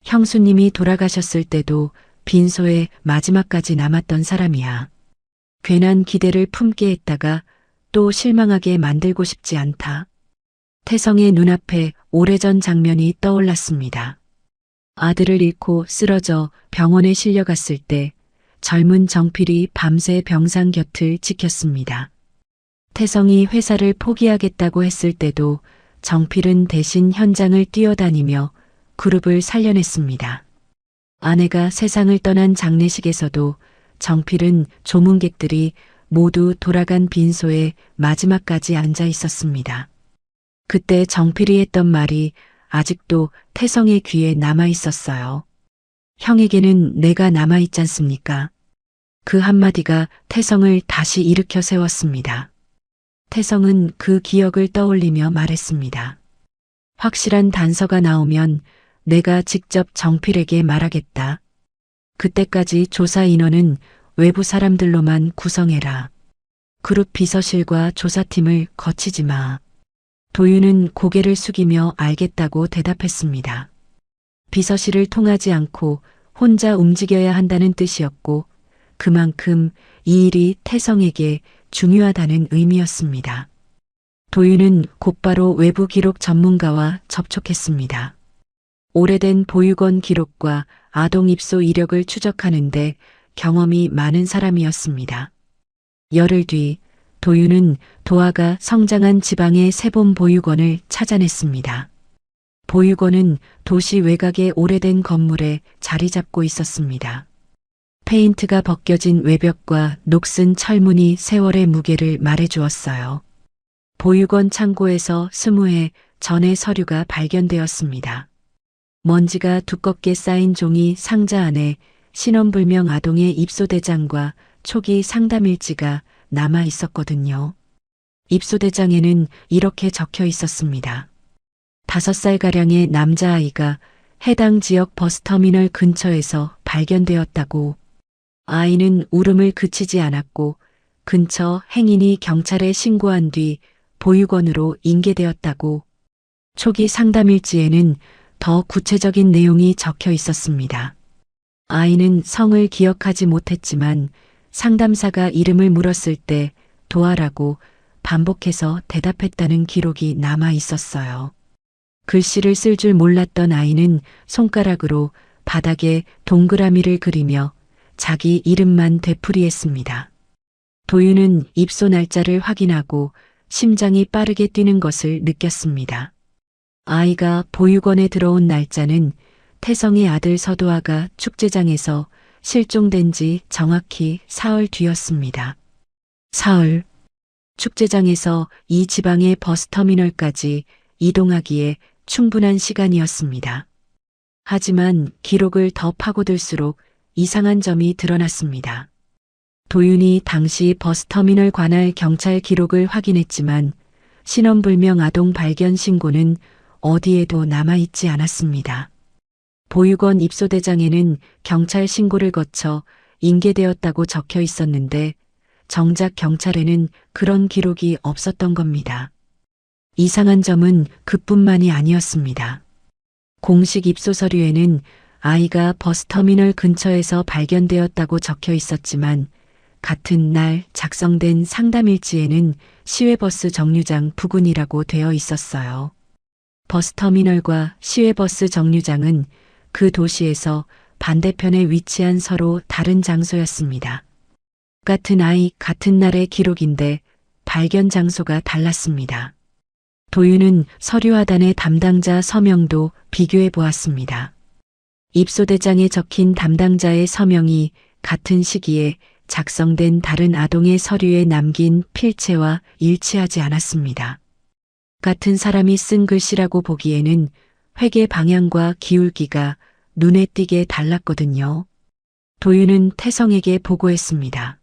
형수님이 돌아가셨을 때도 빈소에 마지막까지 남았던 사람이야. 괜한 기대를 품게 했다가 또 실망하게 만들고 싶지 않다. 태성의 눈앞에 오래전 장면이 떠올랐습니다. 아들을 잃고 쓰러져 병원에 실려갔을 때 젊은 정필이 밤새 병상 곁을 지켰습니다. 태성이 회사를 포기하겠다고 했을 때도 정필은 대신 현장을 뛰어다니며 그룹을 살려냈습니다. 아내가 세상을 떠난 장례식에서도 정필은 조문객들이 모두 돌아간 빈소에 마지막까지 앉아 있었습니다. 그때 정필이 했던 말이 아직도 태성의 귀에 남아 있었어요. 형에게는 내가 남아 있지 않습니까? 그 한마디가 태성을 다시 일으켜 세웠습니다. 태성은 그 기억을 떠올리며 말했습니다. 확실한 단서가 나오면 내가 직접 정필에게 말하겠다. 그때까지 조사 인원은 외부 사람들로만 구성해라. 그룹 비서실과 조사팀을 거치지 마. 도윤은 고개를 숙이며 알겠다고 대답했습니다. 비서실을 통하지 않고 혼자 움직여야 한다는 뜻이었고 그만큼 이 일이 태성에게 중요하다는 의미였습니다. 도윤은 곧바로 외부 기록 전문가와 접촉했습니다. 오래된 보육원 기록과 아동 입소 이력을 추적하는데 경험이 많은 사람이었습니다. 열흘 뒤 도윤은 도화가 성장한 지방의 새봄 보육원을 찾아냈습니다. 보육원은 도시 외곽의 오래된 건물에 자리 잡고 있었습니다. 페인트가 벗겨진 외벽과 녹슨 철문이 세월의 무게를 말해주었어요. 보육원 창고에서 20회 전의 서류가 발견되었습니다. 먼지가 두껍게 쌓인 종이 상자 안에 신원불명 아동의 입소대장과 초기 상담일지가 남아 있었거든요. 입소대장에는 이렇게 적혀 있었습니다. 5살가량의 남자아이가 해당 지역 버스터미널 근처에서 발견되었다고. 아이는 울음을 그치지 않았고 근처 행인이 경찰에 신고한 뒤 보육원으로 인계되었다고. 초기 상담일지에는 더 구체적인 내용이 적혀 있었습니다. 아이는 성을 기억하지 못했지만 상담사가 이름을 물었을 때 도화라고 반복해서 대답했다는 기록이 남아 있었어요. 글씨를 쓸 줄 몰랐던 아이는 손가락으로 바닥에 동그라미를 그리며 자기 이름만 되풀이했습니다. 도윤은 입소 날짜를 확인하고 심장이 빠르게 뛰는 것을 느꼈습니다. 아이가 보육원에 들어온 날짜는 태성의 아들 서도아가 축제장에서 실종된 지 정확히 사흘 뒤였습니다. 사흘. 축제장에서 이 지방의 버스터미널까지 이동하기에 충분한 시간이었습니다. 하지만 기록을 더 파고들수록 이상한 점이 드러났습니다. 도윤이 당시 버스터미널 관할 경찰 기록을 확인했지만 신원불명 아동 발견 신고는 어디에도 남아있지 않았습니다. 보육원 입소대장에는 경찰 신고를 거쳐 인계되었다고 적혀 있었는데 정작 경찰에는 그런 기록이 없었던 겁니다. 이상한 점은 그뿐만이 아니었습니다. 공식 입소 서류에는 아이가 버스터미널 근처에서 발견되었다고 적혀 있었지만 같은 날 작성된 상담일지에는 시외버스 정류장 부근이라고 되어 있었어요. 버스터미널과 시외버스 정류장은 그 도시에서 반대편에 위치한 서로 다른 장소였습니다. 같은 아이, 같은 날의 기록인데 발견 장소가 달랐습니다. 도윤은 서류 하단의 담당자 서명도 비교해 보았습니다. 입소대장에 적힌 담당자의 서명이 같은 시기에 작성된 다른 아동의 서류에 남긴 필체와 일치하지 않았습니다. 같은 사람이 쓴 글씨라고 보기에는 회계 방향과 기울기가 눈에 띄게 달랐거든요. 도윤은 태성에게 보고했습니다.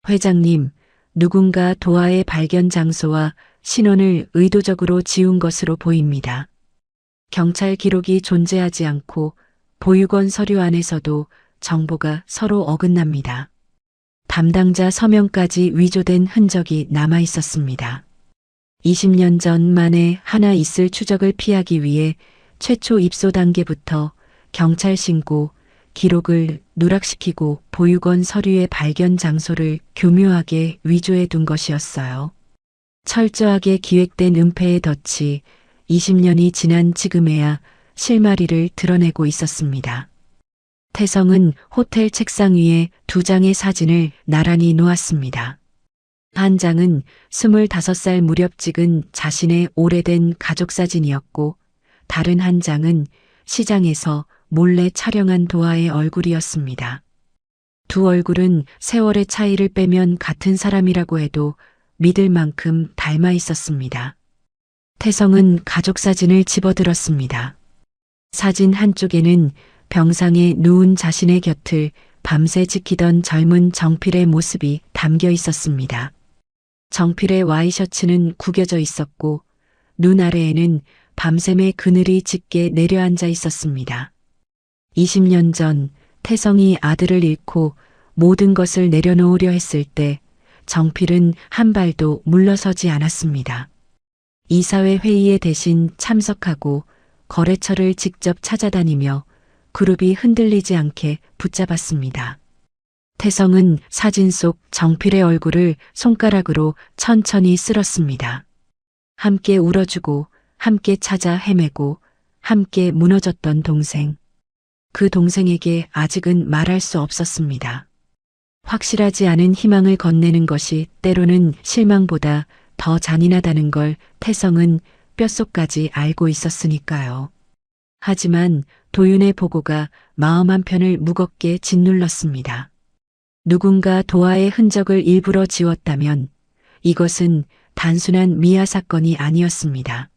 회장님, 누군가 도아의 발견 장소와 신원을 의도적으로 지운 것으로 보입니다. 경찰 기록이 존재하지 않고 보육원 서류 안에서도 정보가 서로 어긋납니다. 담당자 서명까지 위조된 흔적이 남아 있었습니다. 20년 전 만에 하나 있을 추적을 피하기 위해 최초 입소 단계부터 경찰 신고, 기록을 누락시키고 보육원 서류의 발견 장소를 교묘하게 위조해 둔 것이었어요. 철저하게 기획된 은폐의 덫이 20년이 지난 지금에야 실마리를 드러내고 있었습니다. 태성은 호텔 책상 위에 2장의 사진을 나란히 놓았습니다. 한 장은 25살 무렵 찍은 자신의 오래된 가족사진이었고 다른 한 장은 시장에서 몰래 촬영한 도아의 얼굴이었습니다. 두 얼굴은 세월의 차이를 빼면 같은 사람이라고 해도 믿을 만큼 닮아 있었습니다. 태성은 가족사진을 집어들었습니다. 사진 한쪽에는 병상에 누운 자신의 곁을 밤새 지키던 젊은 정필의 모습이 담겨 있었습니다. 정필의 와이셔츠는 구겨져 있었고 눈 아래에는 밤샘의 그늘이 짙게 내려앉아 있었습니다. 20년 전 태성이 아들을 잃고 모든 것을 내려놓으려 했을 때 정필은 한 발도 물러서지 않았습니다. 이사회 회의에 대신 참석하고 거래처를 직접 찾아다니며 그룹이 흔들리지 않게 붙잡았습니다. 태성은 사진 속 정필의 얼굴을 손가락으로 천천히 쓸었습니다. 함께 울어주고 함께 찾아 헤매고 함께 무너졌던 동생. 그 동생에게 아직은 말할 수 없었습니다. 확실하지 않은 희망을 건네는 것이 때로는 실망보다 더 잔인하다는 걸 태성은 뼛속까지 알고 있었으니까요. 하지만 도윤의 보고가 마음 한편을 무겁게 짓눌렀습니다. 누군가 도아의 흔적을 일부러 지웠다면 이것은 단순한 미아 사건이 아니었습니다.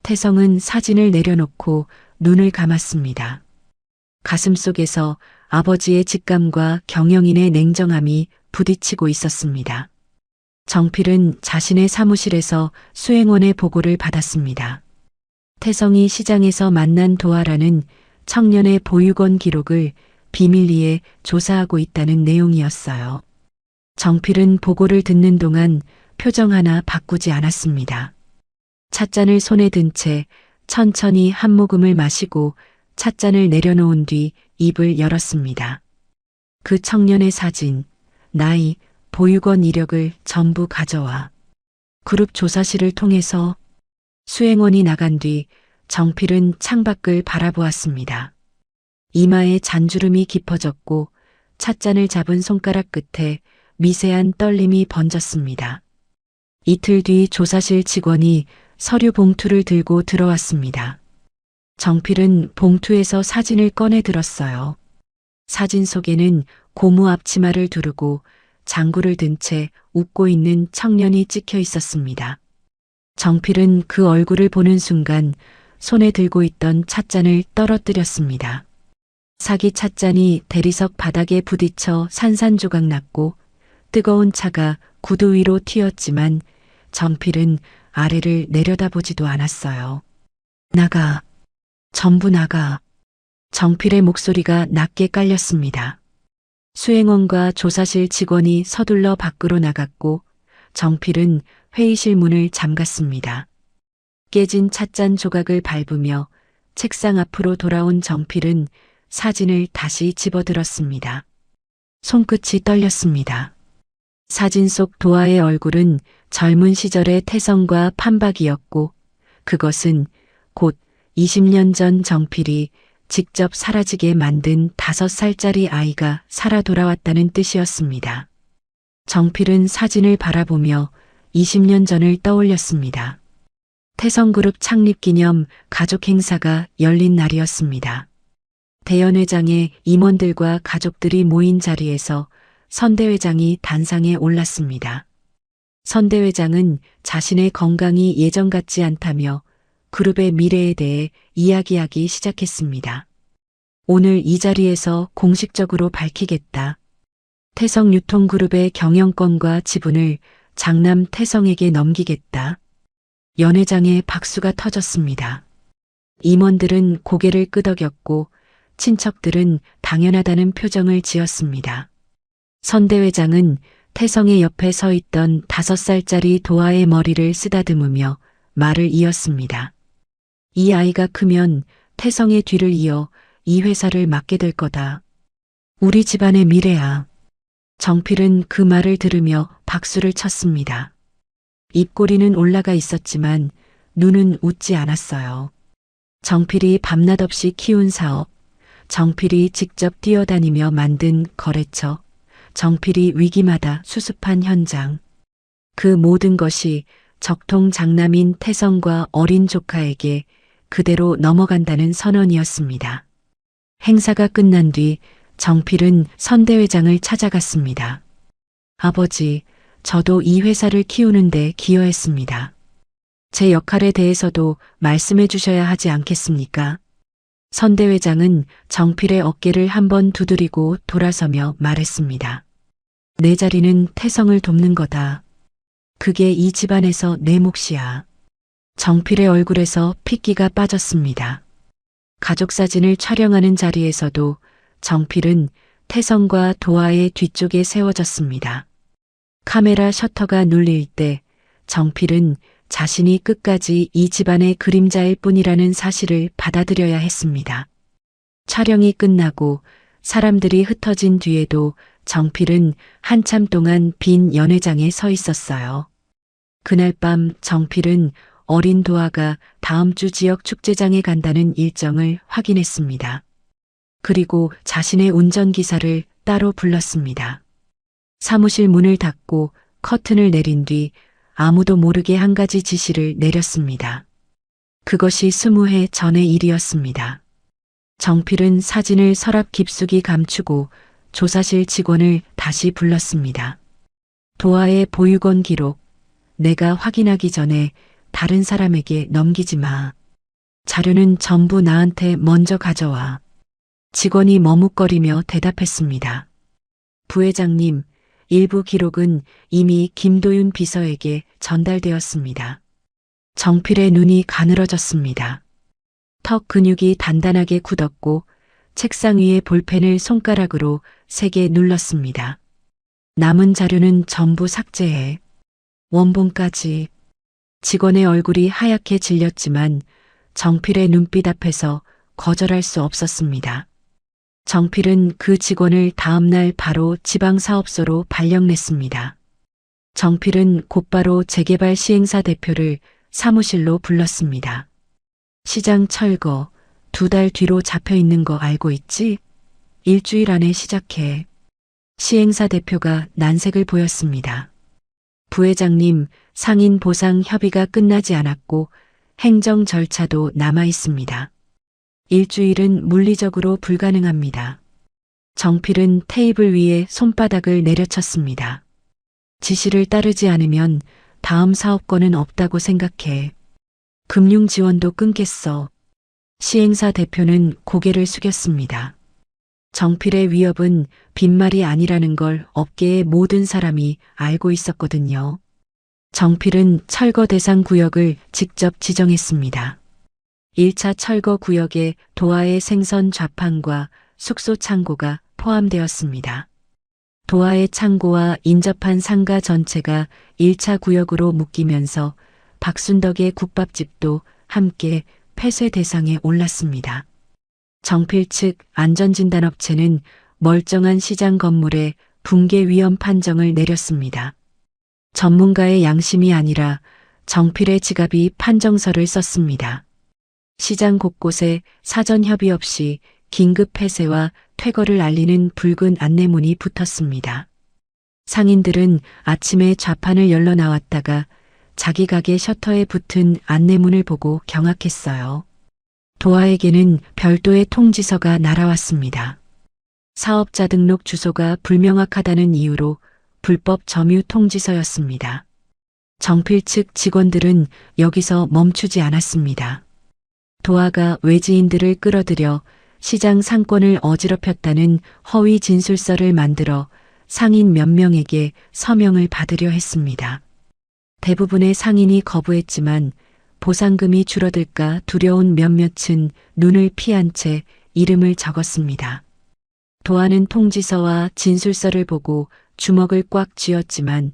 태성은 사진을 내려놓고 눈을 감았습니다. 가슴속에서 아버지의 직감과 경영인의 냉정함이 부딪히고 있었습니다. 정필은 자신의 사무실에서 수행원의 보고를 받았습니다. 태성이 시장에서 만난 도아라는 청년의 보육원 기록을 비밀리에 조사하고 있다는 내용이었어요. 정필은 보고를 듣는 동안 표정 하나 바꾸지 않았습니다. 찻잔을 손에 든 채 천천히 한 모금을 마시고 찻잔을 내려놓은 뒤 입을 열었습니다. 그 청년의 사진, 나이, 보육원 이력을 전부 가져와. 그룹 조사실을 통해서 수행원이 나간 뒤 정필은 창밖을 바라보았습니다. 이마에 잔주름이 깊어졌고 찻잔을 잡은 손가락 끝에 미세한 떨림이 번졌습니다. 이틀 뒤 조사실 직원이 서류 봉투를 들고 들어왔습니다. 정필은 봉투에서 사진을 꺼내 들었어요. 사진 속에는 고무 앞치마를 두르고 장구를 든 채 웃고 있는 청년이 찍혀 있었습니다. 정필은 그 얼굴을 보는 순간 손에 들고 있던 찻잔을 떨어뜨렸습니다. 사기 찻잔이 대리석 바닥에 부딪혀 산산조각 났고 뜨거운 차가 구두 위로 튀었지만 정필은 아래를 내려다보지도 않았어요. 나가. 전부 나가. 정필의 목소리가 낮게 깔렸습니다. 수행원과 조사실 직원이 서둘러 밖으로 나갔고 정필은 회의실 문을 잠갔습니다. 깨진 찻잔 조각을 밟으며 책상 앞으로 돌아온 정필은 사진을 다시 집어들었습니다. 손끝이 떨렸습니다. 사진 속 도아의 얼굴은 젊은 시절의 태성과 판박이었고 그것은 곧 20년 전 정필이 직접 사라지게 만든 5살짜리 아이가 살아 돌아왔다는 뜻이었습니다. 정필은 사진을 바라보며 20년 전을 떠올렸습니다. 태성그룹 창립 기념 가족 행사가 열린 날이었습니다. 대연회장의 임원들과 가족들이 모인 자리에서 선대회장이 단상에 올랐습니다. 선대회장은 자신의 건강이 예전 같지 않다며 그룹의 미래에 대해 이야기하기 시작했습니다. 오늘 이 자리에서 공식적으로 밝히겠다. 태성유통그룹의 경영권과 지분을 장남 태성에게 넘기겠다. 연회장의 박수가 터졌습니다. 임원들은 고개를 끄덕였고 친척들은 당연하다는 표정을 지었습니다. 선대회장은 태성의 옆에 서 있던 5살짜리 도아의 머리를 쓰다듬으며 말을 이었습니다. 이 아이가 크면 태성의 뒤를 이어 이 회사를 맡게 될 거다. 우리 집안의 미래야. 정필은 그 말을 들으며 박수를 쳤습니다. 입꼬리는 올라가 있었지만 눈은 웃지 않았어요. 정필이 밤낮 없이 키운 사업, 정필이 직접 뛰어다니며 만든 거래처, 정필이 위기마다 수습한 현장. 그 모든 것이 적통 장남인 태성과 어린 조카에게 그대로 넘어간다는 선언이었습니다. 행사가 끝난 뒤 정필은 선대회장을 찾아갔습니다. 아버지, 저도 이 회사를 키우는데 기여했습니다. 제 역할에 대해서도 말씀해 주셔야 하지 않겠습니까? 선대회장은 정필의 어깨를 한번 두드리고 돌아서며 말했습니다. 내 자리는 태성을 돕는 거다. 그게 이 집안에서 내 몫이야. 정필의 얼굴에서 핏기가 빠졌습니다. 가족사진을 촬영하는 자리에서도 정필은 태성과 도아의 뒤쪽에 세워졌습니다. 카메라 셔터가 눌릴 때 정필은 자신이 끝까지 이 집안의 그림자일 뿐이라는 사실을 받아들여야 했습니다. 촬영이 끝나고 사람들이 흩어진 뒤에도 정필은 한참 동안 빈 연회장에 서 있었어요. 그날 밤 정필은 어린 도아가 다음 주 지역 축제장에 간다는 일정을 확인했습니다. 그리고 자신의 운전기사를 따로 불렀습니다. 사무실 문을 닫고 커튼을 내린 뒤 아무도 모르게 한 가지 지시를 내렸습니다. 그것이 20해 전의 일이었습니다. 정필은 사진을 서랍 깊숙이 감추고 조사실 직원을 다시 불렀습니다. 도아의 보육원 기록, 내가 확인하기 전에 다른 사람에게 넘기지 마. 자료는 전부 나한테 먼저 가져와. 직원이 머뭇거리며 대답했습니다. 부회장님, 일부 기록은 이미 김도윤 비서에게 전달되었습니다. 정필의 눈이 가늘어졌습니다. 턱 근육이 단단하게 굳었고 책상 위에 볼펜을 손가락으로 세게 눌렀습니다. 남은 자료는 전부 삭제해. 원본까지. 직원의 얼굴이 하얗게 질렸지만 정필의 눈빛 앞에서 거절할 수 없었습니다. 정필은 그 직원을 다음 날 바로 지방사업소로 발령냈습니다. 정필은 곧바로 재개발 시행사 대표를 사무실로 불렀습니다. 시장 철거 2달 뒤로 잡혀 있는 거 알고 있지? 일주일 안에 시작해. 시행사 대표가 난색을 보였습니다. 부회장님, 상인 보상 협의가 끝나지 않았고 행정 절차도 남아 있습니다. 일주일은 물리적으로 불가능합니다. 정필은 테이블 위에 손바닥을 내려쳤습니다. 지시를 따르지 않으면 다음 사업권은 없다고 생각해. 금융 지원도 끊겠어. 시행사 대표는 고개를 숙였습니다. 정필의 위협은 빈말이 아니라는 걸 업계의 모든 사람이 알고 있었거든요. 정필은 철거 대상 구역을 직접 지정했습니다. 1차 철거 구역에 도화의 생선 좌판과 숙소 창고가 포함되었습니다. 도화의 창고와 인접한 상가 전체가 1차 구역으로 묶이면서 박순덕의 국밥집도 함께 폐쇄 대상에 올랐습니다. 정필 측 안전진단업체는 멀쩡한 시장 건물에 붕괴 위험 판정을 내렸습니다. 전문가의 양심이 아니라 정필의 지갑이 판정서를 썼습니다. 시장 곳곳에 사전 협의 없이 긴급 폐쇄와 퇴거를 알리는 붉은 안내문이 붙었습니다. 상인들은 아침에 좌판을 열러 나왔다가 자기 가게 셔터에 붙은 안내문을 보고 경악했어요. 도화에게는 별도의 통지서가 날아왔습니다. 사업자 등록 주소가 불명확하다는 이유로 불법 점유 통지서였습니다. 정필 측 직원들은 여기서 멈추지 않았습니다. 도화가 외지인들을 끌어들여 시장 상권을 어지럽혔다는 허위 진술서를 만들어 상인 몇 명에게 서명을 받으려 했습니다. 대부분의 상인이 거부했지만 보상금이 줄어들까 두려운 몇몇은 눈을 피한 채 이름을 적었습니다. 도화는 통지서와 진술서를 보고 주먹을 꽉 쥐었지만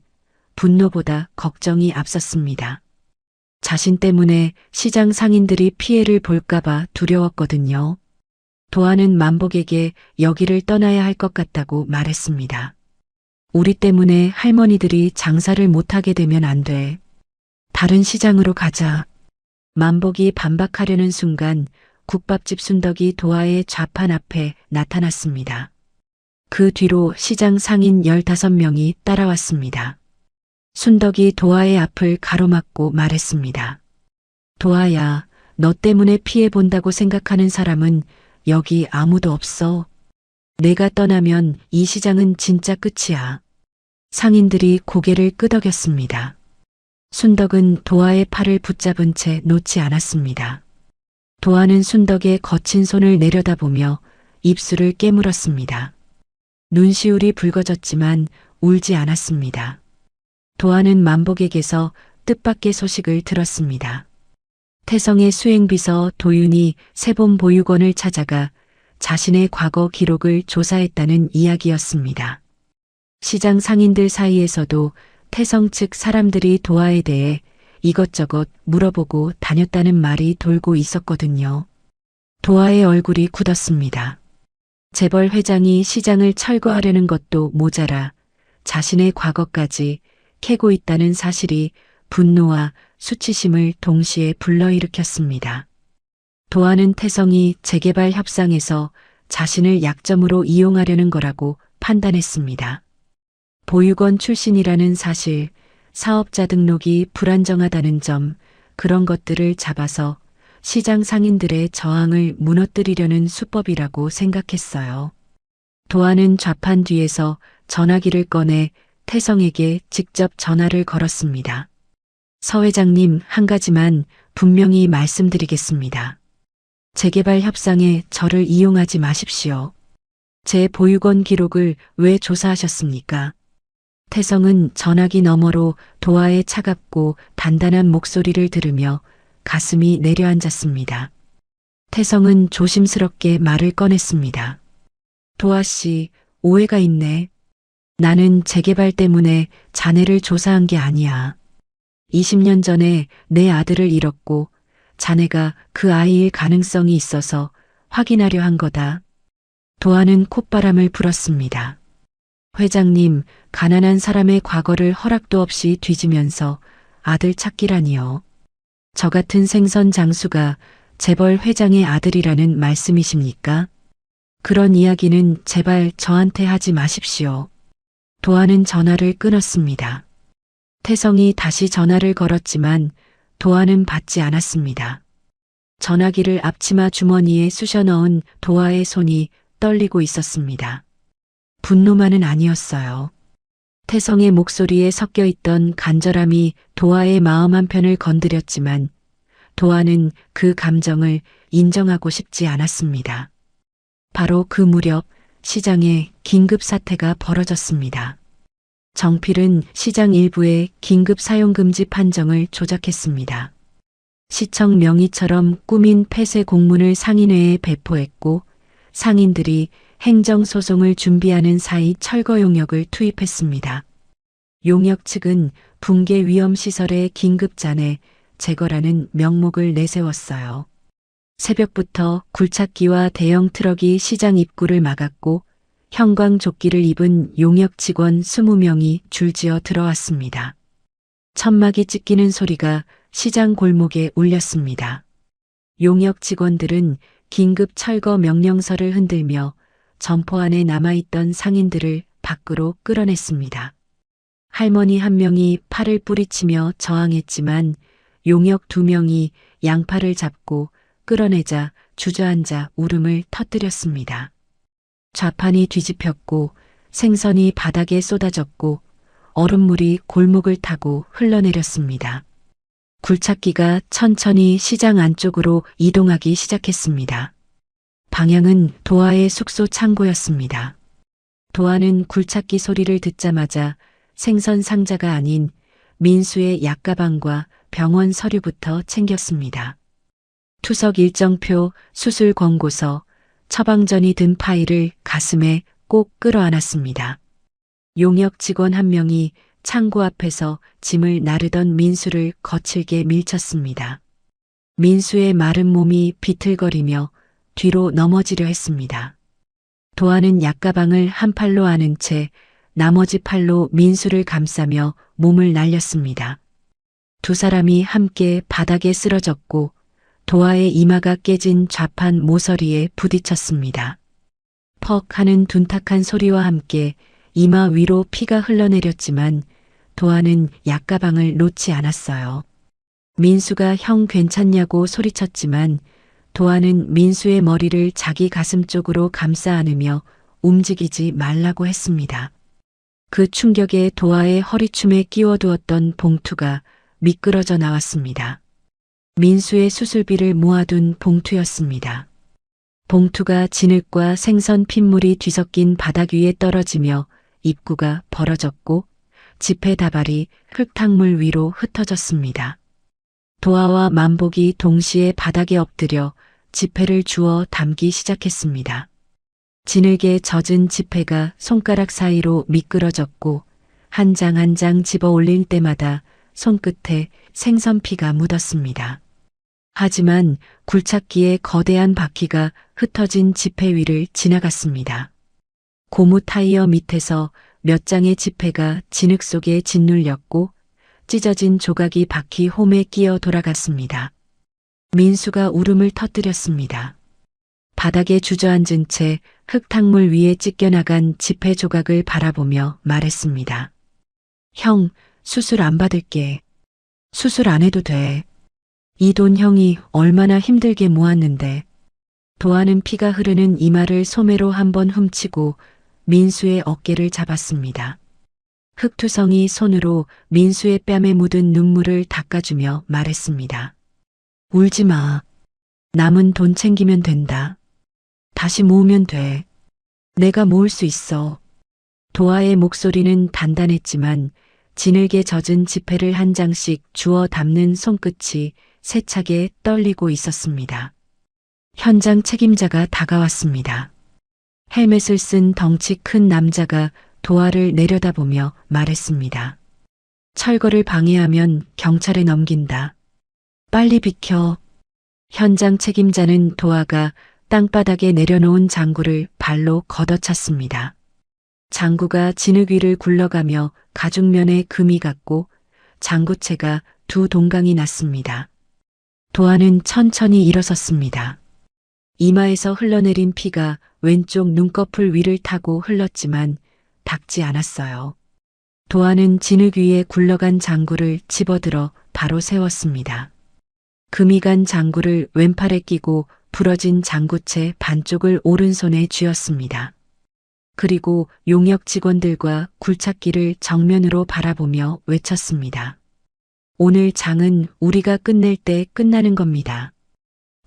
분노보다 걱정이 앞섰습니다. 자신 때문에 시장 상인들이 피해를 볼까봐 두려웠거든요. 도화는 만복에게 여기를 떠나야 할 것 같다고 말했습니다. 우리 때문에 할머니들이 장사를 못하게 되면 안 돼. 다른 시장으로 가자. 만복이 반박하려는 순간 국밥집 순덕이 도화의 좌판 앞에 나타났습니다. 그 뒤로 시장 상인 15명이 따라왔습니다. 순덕이 도화의 앞을 가로막고 말했습니다. 도화야, 너 때문에 피해 본다고 생각하는 사람은 여기 아무도 없어. 내가 떠나면 이 시장은 진짜 끝이야. 상인들이 고개를 끄덕였습니다. 순덕은 도화의 팔을 붙잡은 채 놓지 않았습니다. 도화는 순덕의 거친 손을 내려다보며 입술을 깨물었습니다. 눈시울이 붉어졌지만 울지 않았습니다. 도화는 만복에게서 뜻밖의 소식을 들었습니다. 태성의 수행비서 도윤이 세본 보육원을 찾아가 자신의 과거 기록을 조사했다는 이야기였습니다. 시장 상인들 사이에서도 태성 측 사람들이 도화에 대해 이것저것 물어보고 다녔다는 말이 돌고 있었거든요. 도화의 얼굴이 굳었습니다. 재벌 회장이 시장을 철거하려는 것도 모자라 자신의 과거까지 캐고 있다는 사실이 분노와 수치심을 동시에 불러일으켰습니다. 도화는 태성이 재개발 협상에서 자신을 약점으로 이용하려는 거라고 판단했습니다. 보육원 출신이라는 사실, 사업자 등록이 불안정하다는 점, 그런 것들을 잡아서 시장 상인들의 저항을 무너뜨리려는 수법이라고 생각했어요. 도화는 좌판 뒤에서 전화기를 꺼내 태성에게 직접 전화를 걸었습니다. 서 회장님, 한 가지만 분명히 말씀드리겠습니다. 재개발 협상에 저를 이용하지 마십시오. 제 보육원 기록을 왜 조사하셨습니까? 태성은 전화기 너머로 도화의 차갑고 단단한 목소리를 들으며 가슴이 내려앉았습니다. 태성은 조심스럽게 말을 꺼냈습니다. 도화 씨, 오해가 있네. 나는 재개발 때문에 자네를 조사한 게 아니야. 20년 전에 내 아들을 잃었고 자네가 그 아이일 가능성이 있어서 확인하려 한 거다. 도화는 콧바람을 불었습니다. 회장님, 가난한 사람의 과거를 허락도 없이 뒤지면서 아들 찾기라니요. 저 같은 생선 장수가 재벌 회장의 아들이라는 말씀이십니까? 그런 이야기는 제발 저한테 하지 마십시오. 도아는 전화를 끊었습니다. 태성이 다시 전화를 걸었지만 도아는 받지 않았습니다. 전화기를 앞치마 주머니에 쑤셔 넣은 도아의 손이 떨리고 있었습니다. 분노만은 아니었어요. 태성의 목소리에 섞여 있던 간절함이 도아의 마음 한편을 건드렸지만 도아는 그 감정을 인정하고 싶지 않았습니다. 바로 그 무렵 시장에 긴급 사태가 벌어졌습니다. 정필은 시장 일부의 긴급 사용금지 판정을 조작했습니다. 시청 명의처럼 꾸민 폐쇄 공문을 상인회에 배포했고 상인들이 행정소송을 준비하는 사이 철거 용역을 투입했습니다. 용역 측은 붕괴 위험시설의 긴급잔해 제거라는 명목을 내세웠어요. 새벽부터 굴착기와 대형 트럭이 시장 입구를 막았고 형광조끼를 입은 용역 직원 20명이 줄지어 들어왔습니다. 천막이 찢기는 소리가 시장 골목에 울렸습니다. 용역 직원들은 긴급 철거 명령서를 흔들며 점포 안에 남아있던 상인들을 밖으로 끌어냈습니다. 할머니 한 명이 팔을 뿌리치며 저항했지만 용역 2명이 양팔을 잡고 끌어내자 주저앉아 울음을 터뜨렸습니다. 좌판이 뒤집혔고 생선이 바닥에 쏟아졌고 얼음물이 골목을 타고 흘러내렸습니다. 굴착기가 천천히 시장 안쪽으로 이동하기 시작했습니다. 방향은 도아의 숙소 창고였습니다. 도아는 굴착기 소리를 듣자마자 생선 상자가 아닌 민수의 약가방과 병원 서류부터 챙겼습니다. 투석 일정표, 수술 권고서, 처방전이 든 파일을 가슴에 꼭 끌어안았습니다. 용역 직원 한 명이 창고 앞에서 짐을 나르던 민수를 거칠게 밀쳤습니다. 민수의 마른 몸이 비틀거리며 뒤로 넘어지려 했습니다. 도아는 약가방을 한 팔로 안은 채 나머지 팔로 민수를 감싸며 몸을 날렸습니다. 두 사람이 함께 바닥에 쓰러졌고 도아의 이마가 깨진 좌판 모서리에 부딪혔습니다. 퍽 하는 둔탁한 소리와 함께 이마 위로 피가 흘러내렸지만 도아는 약가방을 놓지 않았어요. 민수가 형 괜찮냐고 소리쳤지만 도아는 민수의 머리를 자기 가슴 쪽으로 감싸 안으며 움직이지 말라고 했습니다. 그 충격에 도아의 허리춤에 끼워두었던 봉투가 미끄러져 나왔습니다. 민수의 수술비를 모아둔 봉투였습니다. 봉투가 진흙과 생선 핏물이 뒤섞인 바닥 위에 떨어지며 입구가 벌어졌고 지폐 다발이 흙탕물 위로 흩어졌습니다. 도아와 만복이 동시에 바닥에 엎드려 지폐를 주워 담기 시작했습니다. 진흙에 젖은 지폐가 손가락 사이로 미끄러졌고 한 장 한 장 집어 올릴 때마다 손끝에 생선피가 묻었습니다. 하지만 굴착기의 거대한 바퀴가 흩어진 지폐 위를 지나갔습니다. 고무 타이어 밑에서 몇 장의 지폐가 진흙 속에 짓눌렸고 찢어진 조각이 바퀴 홈에 끼어 돌아갔습니다. 민수가 울음을 터뜨렸습니다. 바닥에 주저앉은 채 흙탕물 위에 찢겨나간 지폐 조각을 바라보며 말했습니다. 형, 수술 안 받을게. 수술 안 해도 돼. 이 돈 형이 얼마나 힘들게 모았는데. 도아는 피가 흐르는 이마를 소매로 한번 훔치고 민수의 어깨를 잡았습니다. 흑투성이 손으로 민수의 뺨에 묻은 눈물을 닦아주며 말했습니다. 울지 마. 남은 돈 챙기면 된다. 다시 모으면 돼. 내가 모을 수 있어. 도아의 목소리는 단단했지만 진흙에 젖은 지폐를 한 장씩 주워 담는 손끝이 세차게 떨리고 있었습니다. 현장 책임자가 다가왔습니다. 헬멧을 쓴 덩치 큰 남자가 도아를 내려다보며 말했습니다. 철거를 방해하면 경찰에 넘긴다. 빨리 비켜. 현장 책임자는 도아가 땅바닥에 내려놓은 장구를 발로 걷어찼습니다. 장구가 진흙 위를 굴러가며 가죽면에 금이 갔고 장구채가 두 동강이 났습니다. 도화는 천천히 일어섰습니다. 이마에서 흘러내린 피가 왼쪽 눈꺼풀 위를 타고 흘렀지만 닿지 않았어요. 도화는 진흙 위에 굴러간 장구를 집어들어 바로 세웠습니다. 금이 간 장구를 왼팔에 끼고 부러진 장구채 반쪽을 오른손에 쥐었습니다. 그리고 용역 직원들과 굴착기를 정면으로 바라보며 외쳤습니다. 오늘 장은 우리가 끝낼 때 끝나는 겁니다.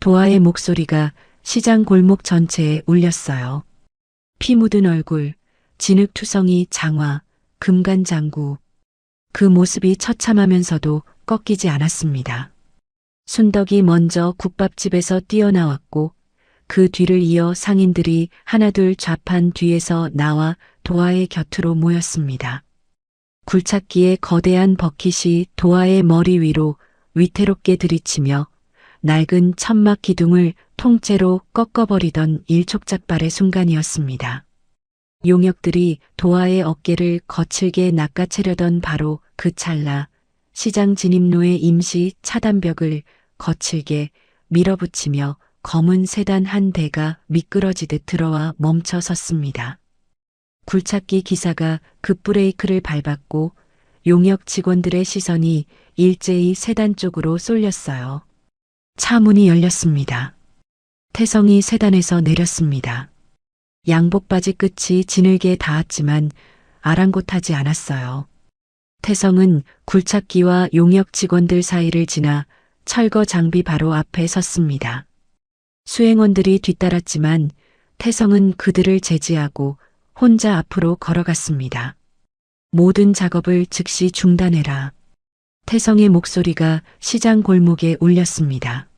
도화의 목소리가 시장 골목 전체에 울렸어요. 피 묻은 얼굴, 진흙투성이 장화, 금간 장구. 그 모습이 처참하면서도 꺾이지 않았습니다. 순덕이 먼저 국밥집에서 뛰어나왔고 그 뒤를 이어 상인들이 하나둘 좌판 뒤에서 나와 도화의 곁으로 모였습니다. 굴착기의 거대한 버킷이 도화의 머리 위로 위태롭게 들이치며 낡은 천막 기둥을 통째로 꺾어버리던 일촉즉발의 순간이었습니다. 용역들이 도화의 어깨를 거칠게 낚아채려던 바로 그 찰나 시장 진입로의 임시 차단벽을 거칠게 밀어붙이며 검은 세단 한 대가 미끄러지듯 들어와 멈춰 섰습니다. 굴착기 기사가 급브레이크를 밟았고 용역 직원들의 시선이 일제히 세단 쪽으로 쏠렸어요. 차 문이 열렸습니다. 태성이 세단에서 내렸습니다. 양복바지 끝이 진흙에 닿았지만 아랑곳하지 않았어요. 태성은 굴착기와 용역 직원들 사이를 지나 철거 장비 바로 앞에 섰습니다. 수행원들이 뒤따랐지만 태성은 그들을 제지하고 혼자 앞으로 걸어갔습니다. 모든 작업을 즉시 중단해라. 태성의 목소리가 시장 골목에 울렸습니다.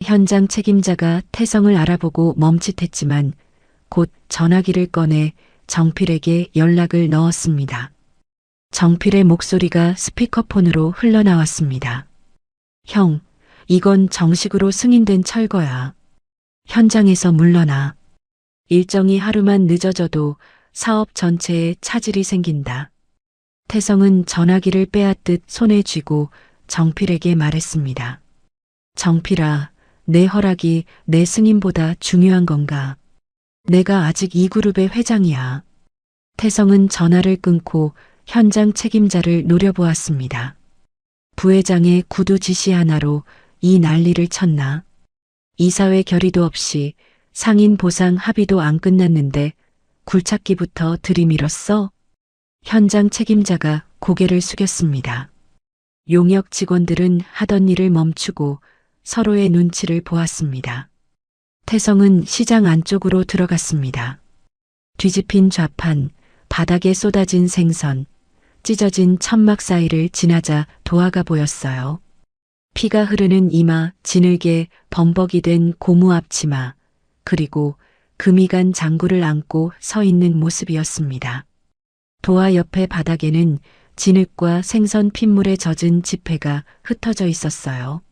현장 책임자가 태성을 알아보고 멈칫했지만 곧 전화기를 꺼내 정필에게 연락을 넣었습니다. 정필의 목소리가 스피커폰으로 흘러나왔습니다. 형, 이건 정식으로 승인된 철거야. 현장에서 물러나. 일정이 하루만 늦어져도 사업 전체에 차질이 생긴다. 태성은 전화기를 빼앗듯 손에 쥐고 정필에게 말했습니다. 정필아, 내 허락이 내 승인보다 중요한 건가? 내가 아직 이 그룹의 회장이야. 태성은 전화를 끊고 현장 책임자를 노려보았습니다. 부회장의 구두 지시 하나로 이 난리를 쳤나? 이사회 결의도 없이 상인 보상 합의도 안 끝났는데 굴착기부터 들이밀었어? 현장 책임자가 고개를 숙였습니다. 용역 직원들은 하던 일을 멈추고 서로의 눈치를 보았습니다. 태성은 시장 안쪽으로 들어갔습니다. 뒤집힌 좌판, 바닥에 쏟아진 생선, 찢어진 천막 사이를 지나자 도화가 보였어요. 피가 흐르는 이마, 진흙에 범벅이 된 고무 앞치마, 그리고 금이 간 장구를 안고 서 있는 모습이었습니다. 도화 옆에 바닥에는 진흙과 생선 핏물에 젖은 지폐가 흩어져 있었어요.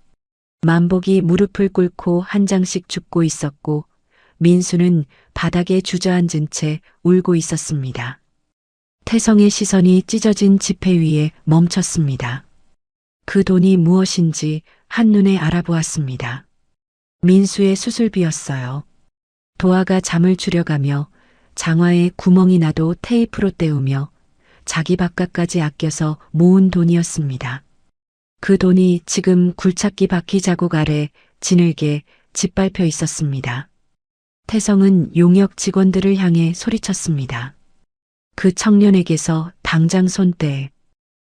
만복이 무릎을 꿇고 한 장씩 줍고 있었고 민수는 바닥에 주저앉은 채 울고 있었습니다. 태성의 시선이 찢어진 지폐 위에 멈췄습니다. 그 돈이 무엇인지 한눈에 알아보았습니다. 민수의 수술비였어요. 도화가 잠을 줄여가며 장화에 구멍이 나도 테이프로 때우며 자기 밥값까지 아껴서 모은 돈이었습니다. 그 돈이 지금 굴착기 바퀴 자국 아래 진흙에 짓밟혀 있었습니다. 태성은 용역 직원들을 향해 소리쳤습니다. 그 청년에게서 당장 손 떼.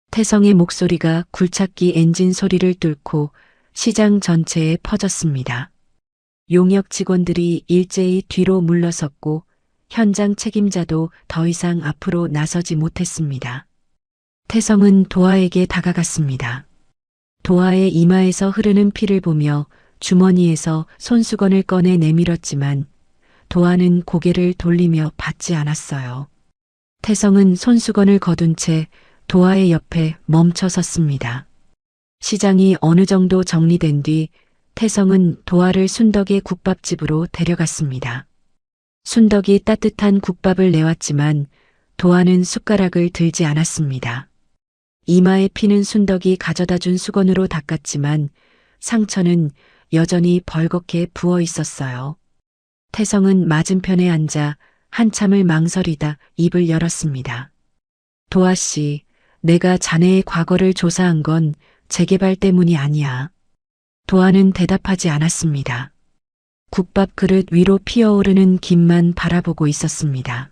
태성의 목소리가 굴착기 엔진 소리를 뚫고 시장 전체에 퍼졌습니다. 용역 직원들이 일제히 뒤로 물러섰고 현장 책임자도 더 이상 앞으로 나서지 못했습니다. 태성은 도화에게 다가갔습니다. 도화의 이마에서 흐르는 피를 보며 주머니에서 손수건을 꺼내 내밀었지만 도화는 고개를 돌리며 받지 않았어요. 태성은 손수건을 거둔 채 도화의 옆에 멈춰 섰습니다. 시장이 어느 정도 정리된 뒤 태성은 도화를 순덕의 국밥집으로 데려갔습니다. 순덕이 따뜻한 국밥을 내왔지만 도화는 숟가락을 들지 않았습니다. 이마에 피는 순덕이 가져다 준 수건으로 닦았지만 상처는 여전히 벌겋게 부어 있었어요. 태성은 맞은편에 앉아 한참을 망설이다 입을 열었습니다. 도화 씨, 내가 자네의 과거를 조사한 건 재개발 때문이 아니야. 도화는 대답하지 않았습니다. 국밥 그릇 위로 피어오르는 김만 바라보고 있었습니다.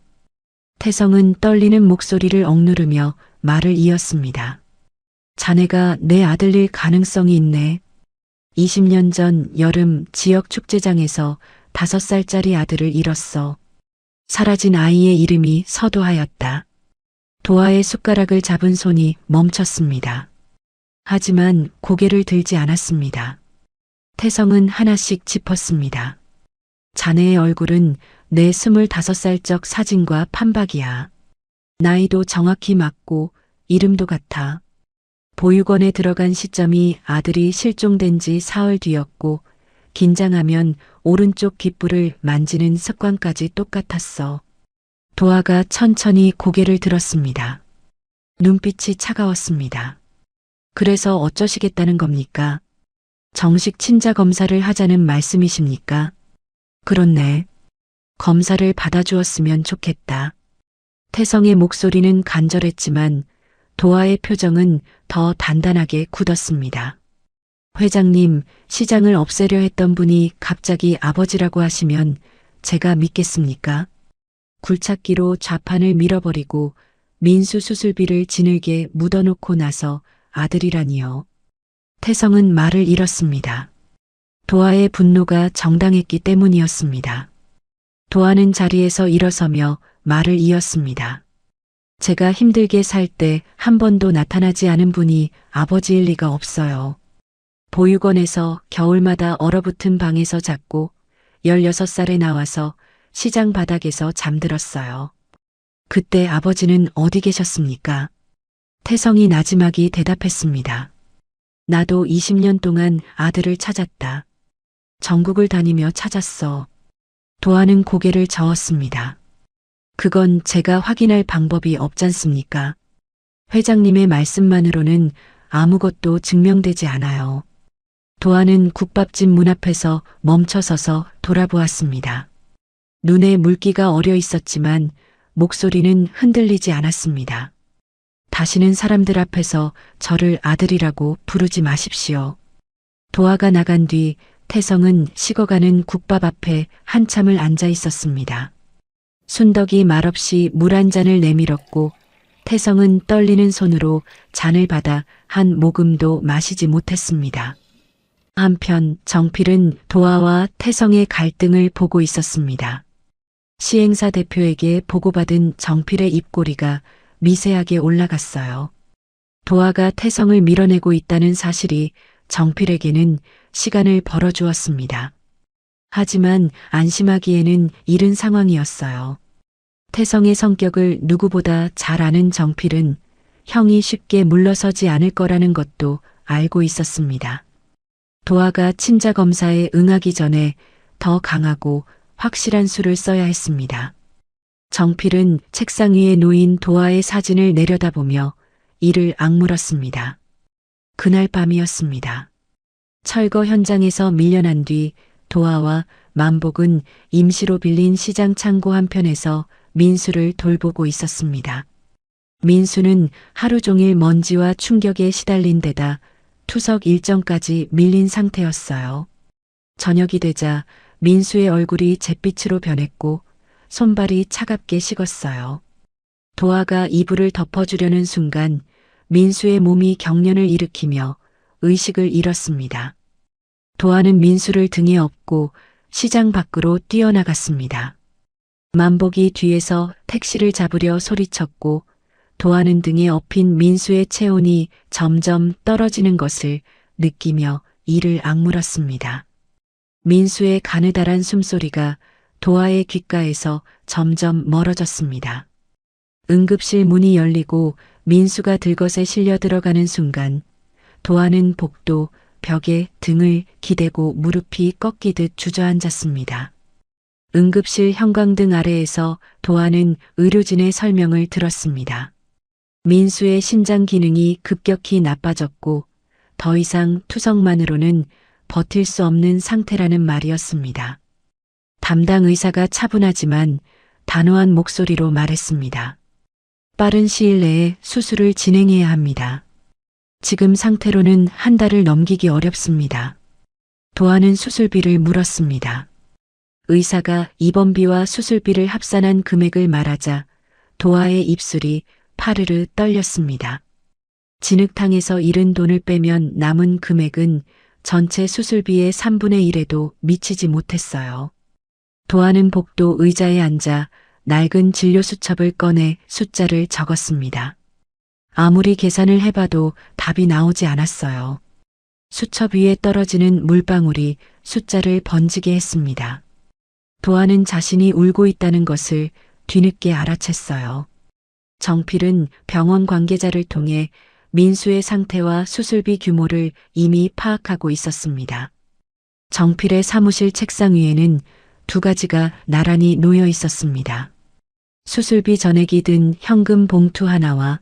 태성은 떨리는 목소리를 억누르며 말을 이었습니다. 자네가 내 아들일 가능성이 있네. 20년 전 여름 지역 축제장에서 5살짜리 아들을 잃었어. 사라진 아이의 이름이 서도하였다. 도화의 숟가락을 잡은 손이 멈췄습니다. 하지만 고개를 들지 않았습니다. 태성은 하나씩 짚었습니다. 자네의 얼굴은 내 25살 적 사진과 판박이야. 나이도 정확히 맞고 이름도 같아. 보육원에 들어간 시점이 아들이 실종된 지 사흘 뒤였고 긴장하면 오른쪽 귓불을 만지는 습관까지 똑같았어. 도화가 천천히 고개를 들었습니다. 눈빛이 차가웠습니다. 그래서 어쩌시겠다는 겁니까? 정식 친자 검사를 하자는 말씀이십니까? 그렇네. 검사를 받아주었으면 좋겠다. 태성의 목소리는 간절했지만 도화의 표정은 더 단단하게 굳었습니다. 회장님, 시장을 없애려 했던 분이 갑자기 아버지라고 하시면 제가 믿겠습니까? 굴착기로 좌판을 밀어버리고 민수 수술비를 지늘게 묻어놓고 나서 아들이라니요. 태성은 말을 잃었습니다. 도화의 분노가 정당했기 때문이었습니다. 도화는 자리에서 일어서며 말을 이었습니다. 제가 힘들게 살 때 한 번도 나타나지 않은 분이 아버지일 리가 없어요. 보육원에서 겨울마다 얼어붙은 방에서 잤고 16살에 나와서 시장 바닥에서 잠들었어요. 그때 아버지는 어디 계셨습니까? 태성이 나지막이 대답했습니다. 나도 20년 동안 아들을 찾았다. 전국을 다니며 찾았어. 도화는 고개를 저었습니다. 그건 제가 확인할 방법이 없잖습니까? 회장님의 말씀만으로는 아무것도 증명되지 않아요. 도화는 국밥집 문 앞에서 멈춰서서 돌아보았습니다. 눈에 물기가 어려 있었지만 목소리는 흔들리지 않았습니다. 다시는 사람들 앞에서 저를 아들이라고 부르지 마십시오. 도화가 나간 뒤 태성은 식어가는 국밥 앞에 한참을 앉아 있었습니다. 순덕이 말없이 물 한 잔을 내밀었고 태성은 떨리는 손으로 잔을 받아 한 모금도 마시지 못했습니다. 한편 정필은 도화와 태성의 갈등을 보고 있었습니다. 시행사 대표에게 보고받은 정필의 입꼬리가 미세하게 올라갔어요. 도화가 태성을 밀어내고 있다는 사실이 정필에게는 시간을 벌어주었습니다. 하지만 안심하기에는 이른 상황이었어요. 태성의 성격을 누구보다 잘 아는 정필은 형이 쉽게 물러서지 않을 거라는 것도 알고 있었습니다. 도화가 친자 검사에 응하기 전에 더 강하고 확실한 수를 써야 했습니다. 정필은 책상 위에 놓인 도화의 사진을 내려다보며 이를 악물었습니다. 그날 밤이었습니다. 철거 현장에서 밀려난 뒤 도화와 만복은 임시로 빌린 시장 창고 한편에서 민수를 돌보고 있었습니다. 민수는 하루 종일 먼지와 충격에 시달린 데다 투석 일정까지 밀린 상태였어요. 저녁이 되자 민수의 얼굴이 잿빛으로 변했고 손발이 차갑게 식었어요. 도화가 이불을 덮어주려는 순간 민수의 몸이 경련을 일으키며 의식을 잃었습니다. 도화는 민수를 등에 업고 시장 밖으로 뛰어나갔습니다. 만복이 뒤에서 택시를 잡으려 소리쳤고 도화는 등에 업힌 민수의 체온이 점점 떨어지는 것을 느끼며 이를 악물었습니다. 민수의 가느다란 숨소리가 도화의 귓가에서 점점 멀어졌습니다. 응급실 문이 열리고 민수가 들것에 실려 들어가는 순간 도화는 복도, 벽에 등을 기대고 무릎이 꺾이듯 주저앉았습니다. 응급실 형광등 아래에서 도하는 의료진의 설명을 들었습니다. 민수의 심장 기능이 급격히 나빠졌고 더 이상 투석만으로는 버틸 수 없는 상태라는 말이었습니다. 담당 의사가 차분하지만 단호한 목소리로 말했습니다. 빠른 시일 내에 수술을 진행해야 합니다. 지금 상태로는 한 달을 넘기기 어렵습니다. 도하는 수술비를 물었습니다. 의사가 입원비와 수술비를 합산한 금액을 말하자 도하의 입술이 파르르 떨렸습니다. 진흙탕에서 잃은 돈을 빼면 남은 금액은 전체 수술비의 3분의 1에도 미치지 못했어요. 도하는 복도 의자에 앉아 낡은 진료 수첩을 꺼내 숫자를 적었습니다. 아무리 계산을 해봐도 답이 나오지 않았어요. 수첩 위에 떨어지는 물방울이 숫자를 번지게 했습니다. 도하는 자신이 울고 있다는 것을 뒤늦게 알아챘어요. 정필은 병원 관계자를 통해 민수의 상태와 수술비 규모를 이미 파악하고 있었습니다. 정필의 사무실 책상 위에는 2가지가 나란히 놓여 있었습니다. 수술비 전액이 든 현금 봉투 하나와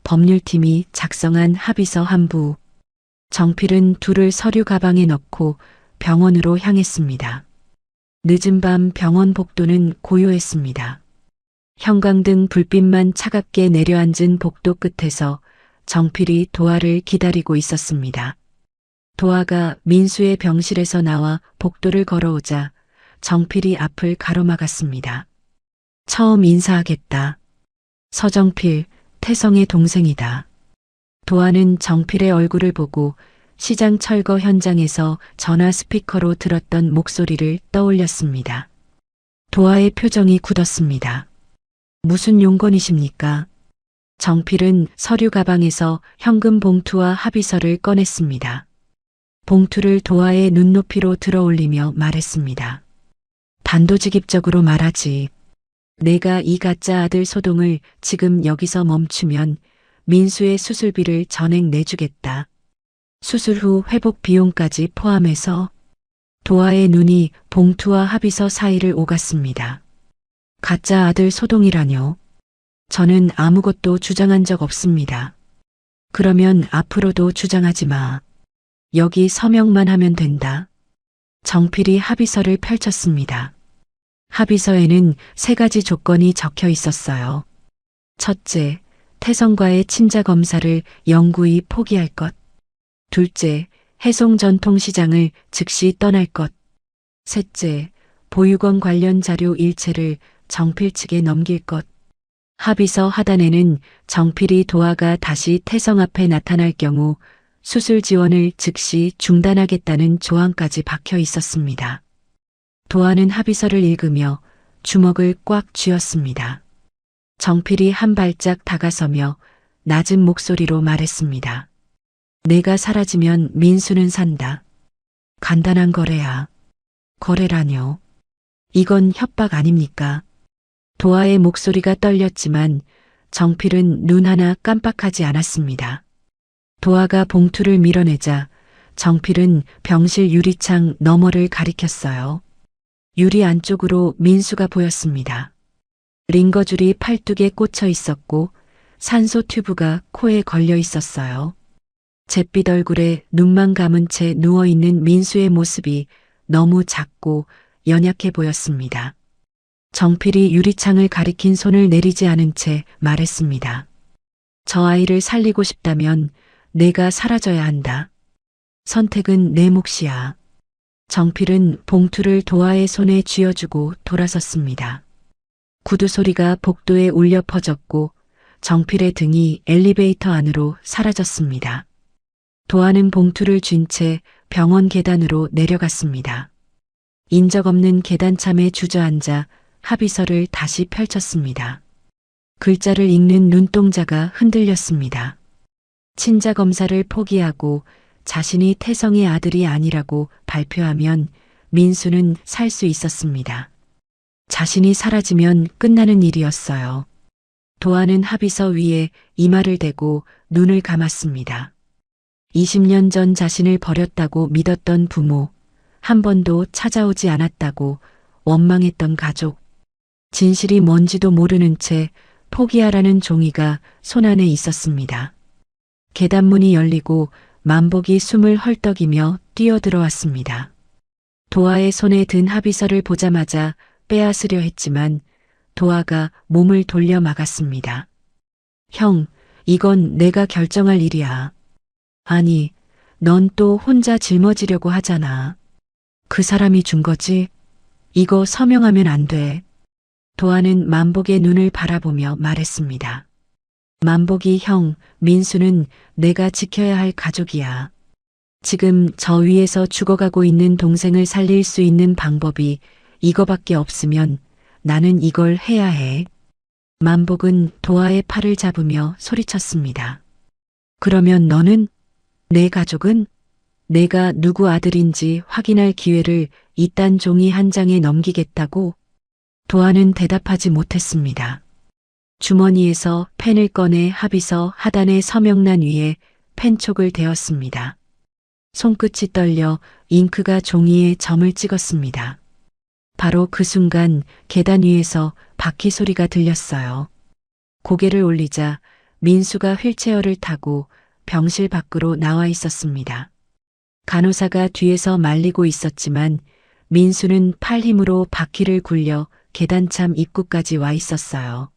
법률팀이 작성한 합의서 한 부. 정필은 둘을 서류 가방에 넣고 병원으로 향했습니다. 늦은 밤 병원 복도는 고요했습니다. 형광등 불빛만 차갑게 내려앉은 복도 끝에서 정필이 도하를 기다리고 있었습니다. 도하가 민수의 병실에서 나와 복도를 걸어오자 정필이 앞을 가로막았습니다. 처음 인사하겠다. 서정필, 태성의 동생이다. 도하는 정필의 얼굴을 보고 시장 철거 현장에서 전화 스피커로 들었던 목소리를 떠올렸습니다. 도하의 표정이 굳었습니다. 무슨 용건이십니까? 정필은 서류 가방에서 현금 봉투와 합의서를 꺼냈습니다. 봉투를 도하의 눈높이로 들어올리며 말했습니다. 단도직입적으로 말하지. 내가 이 가짜 아들 소동을 지금 여기서 멈추면 민수의 수술비를 전액 내주겠다. 수술 후 회복 비용까지 포함해서. 도하의 눈이 봉투와 합의서 사이를 오갔습니다. 가짜 아들 소동이라뇨. 저는 아무것도 주장한 적 없습니다. 그러면 앞으로도 주장하지 마. 여기 서명만 하면 된다. 정필이 합의서를 펼쳤습니다. 합의서에는 3가지 조건이 적혀 있었어요. 첫째, 태성과의 친자 검사를 영구히 포기할 것. 둘째, 해송 전통시장을 즉시 떠날 것. 셋째, 보육원 관련 자료 일체를 정필 측에 넘길 것. 합의서 하단에는 정필이 도하가 다시 태성 앞에 나타날 경우 수술 지원을 즉시 중단하겠다는 조항까지 박혀 있었습니다. 도하는 합의서를 읽으며 주먹을 꽉 쥐었습니다. 정필이 한 발짝 다가서며 낮은 목소리로 말했습니다. 내가 사라지면 민수는 산다. 간단한 거래야. 거래라뇨. 이건 협박 아닙니까? 도하의 목소리가 떨렸지만 정필은 눈 하나 깜빡하지 않았습니다. 도하가 봉투를 밀어내자 정필은 병실 유리창 너머를 가리켰어요. 유리 안쪽으로 민수가 보였습니다. 링거줄이 팔뚝에 꽂혀 있었고 산소 튜브가 코에 걸려 있었어요. 잿빛 얼굴에 눈만 감은 채 누워있는 민수의 모습이 너무 작고 연약해 보였습니다. 정필이 유리창을 가리킨 손을 내리지 않은 채 말했습니다. 저 아이를 살리고 싶다면 내가 사라져야 한다. 선택은 내 몫이야. 정필은 봉투를 도하의 손에 쥐어주고 돌아섰습니다. 구두 소리가 복도에 울려 퍼졌고 정필의 등이 엘리베이터 안으로 사라졌습니다. 도하는 봉투를 쥔 채 병원 계단으로 내려갔습니다. 인적 없는 계단참에 주저앉아 합의서를 다시 펼쳤습니다. 글자를 읽는 눈동자가 흔들렸습니다. 친자 검사를 포기하고 자신이 태성의 아들이 아니라고 발표하면 민수는 살 수 있었습니다. 자신이 사라지면 끝나는 일이었어요. 도하는 합의서 위에 이마를 대고 눈을 감았습니다. 20년 전 자신을 버렸다고 믿었던 부모, 한 번도 찾아오지 않았다고 원망했던 가족. 진실이 뭔지도 모르는 채 포기하라는 종이가 손안에 있었습니다. 계단문이 열리고 만복이 숨을 헐떡이며 뛰어들어왔습니다. 도아의 손에 든 합의서를 보자마자 빼앗으려 했지만 도아가 몸을 돌려 막았습니다. 형, 이건 내가 결정할 일이야. 아니, 넌 또 혼자 짊어지려고 하잖아. 그 사람이 준 거지? 이거 서명하면 안 돼. 도아는 만복의 눈을 바라보며 말했습니다. 만복이 형, 민수는 내가 지켜야 할 가족이야. 지금 저 위에서 죽어가고 있는 동생을 살릴 수 있는 방법이 이거밖에 없으면 나는 이걸 해야 해. 만복은 도아의 팔을 잡으며 소리쳤습니다. 그러면 너는? 내 가족은? 내가 누구 아들인지 확인할 기회를 이딴 종이 한 장에 넘기겠다고? 도아는 대답하지 못했습니다. 주머니에서 펜을 꺼내 합의서 하단의 서명란 위에 펜촉을 대었습니다. 손끝이 떨려 잉크가 종이에 점을 찍었습니다. 바로 그 순간 계단 위에서 바퀴 소리가 들렸어요. 고개를 올리자 민수가 휠체어를 타고 병실 밖으로 나와 있었습니다. 간호사가 뒤에서 말리고 있었지만 민수는 팔 힘으로 바퀴를 굴려 계단참 입구까지 와 있었어요.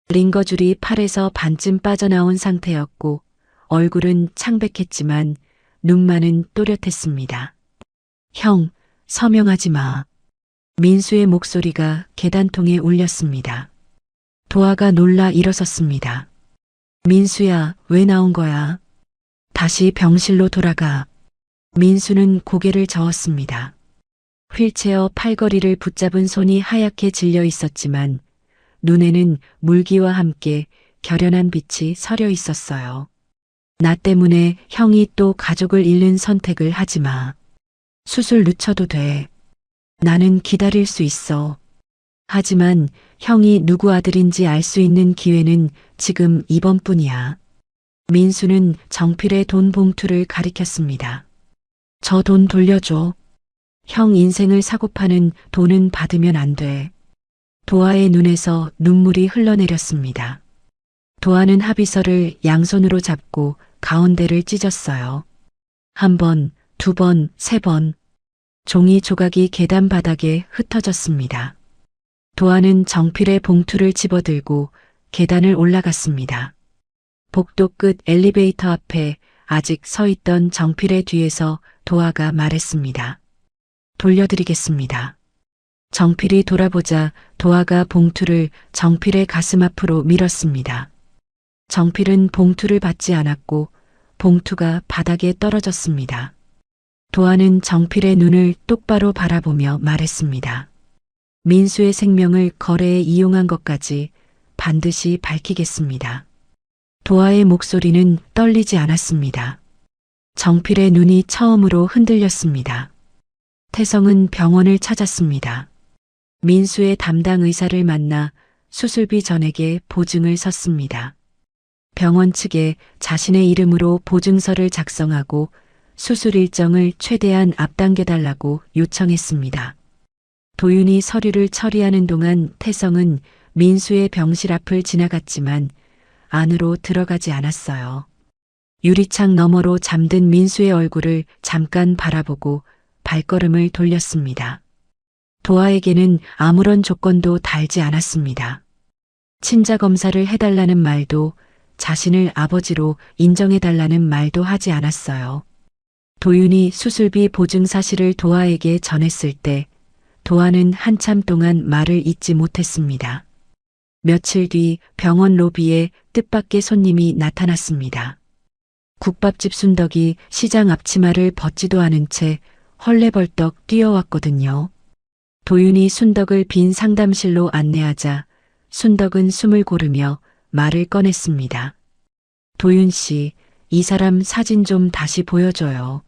링거줄이 팔에서 반쯤 빠져나온 상태였고 얼굴은 창백했지만 눈만은 또렷했습니다. 형, 서명하지 마. 민수의 목소리가 계단통에 울렸습니다. 도아가 놀라 일어섰습니다. 민수야, 왜 나온 거야? 다시 병실로 돌아가. 민수는 고개를 저었습니다. 휠체어 팔걸이를 붙잡은 손이 하얗게 질려 있었지만 눈에는 물기와 함께 결연한 빛이 서려 있었어요. 나 때문에 형이 또 가족을 잃는 선택을 하지 마. 수술 늦춰도 돼. 나는 기다릴 수 있어. 하지만 형이 누구 아들인지 알 수 있는 기회는 지금 이번뿐이야. 민수는 정필의 돈 봉투를 가리켰습니다. 저 돈 돌려줘. 형 인생을 사고 파는 돈은 받으면 안 돼. 도아의 눈에서 눈물이 흘러내렸습니다. 도아는 합의서를 양손으로 잡고 가운데를 찢었어요. 한 번, 두 번, 세 번. 종이 조각이 계단 바닥에 흩어졌습니다. 도아는 정필의 봉투를 집어들고 계단을 올라갔습니다. 복도 끝 엘리베이터 앞에 아직 서 있던 정필의 뒤에서 도아가 말했습니다. 돌려드리겠습니다. 정필이 돌아보자 도아가 봉투를 정필의 가슴 앞으로 밀었습니다. 정필은 봉투를 받지 않았고 봉투가 바닥에 떨어졌습니다. 도아는 정필의 눈을 똑바로 바라보며 말했습니다. 민수의 생명을 거래에 이용한 것까지 반드시 밝히겠습니다. 도아의 목소리는 떨리지 않았습니다. 정필의 눈이 처음으로 흔들렸습니다. 태성은 병원을 찾았습니다. 민수의 담당 의사를 만나 수술비 전액의 보증을 섰습니다. 병원 측에 자신의 이름으로 보증서를 작성하고 수술 일정을 최대한 앞당겨달라고 요청했습니다. 도윤이 서류를 처리하는 동안 태성은 민수의 병실 앞을 지나갔지만 안으로 들어가지 않았어요. 유리창 너머로 잠든 민수의 얼굴을 잠깐 바라보고 발걸음을 돌렸습니다. 도아에게는 아무런 조건도 달지 않았습니다. 친자 검사를 해달라는 말도 자신을 아버지로 인정해달라는 말도 하지 않았어요. 도윤이 수술비 보증 사실을 도아에게 전했을 때 도아는 한참 동안 말을 잇지 못했습니다. 며칠 뒤 병원 로비에 뜻밖의 손님이 나타났습니다. 국밥집 순덕이 시장 앞치마를 벗지도 않은 채 헐레벌떡 뛰어왔거든요. 도윤이 순덕을 빈 상담실로 안내하자 순덕은 숨을 고르며 말을 꺼냈습니다. 도윤 씨, 이 사람 사진 좀 다시 보여줘요.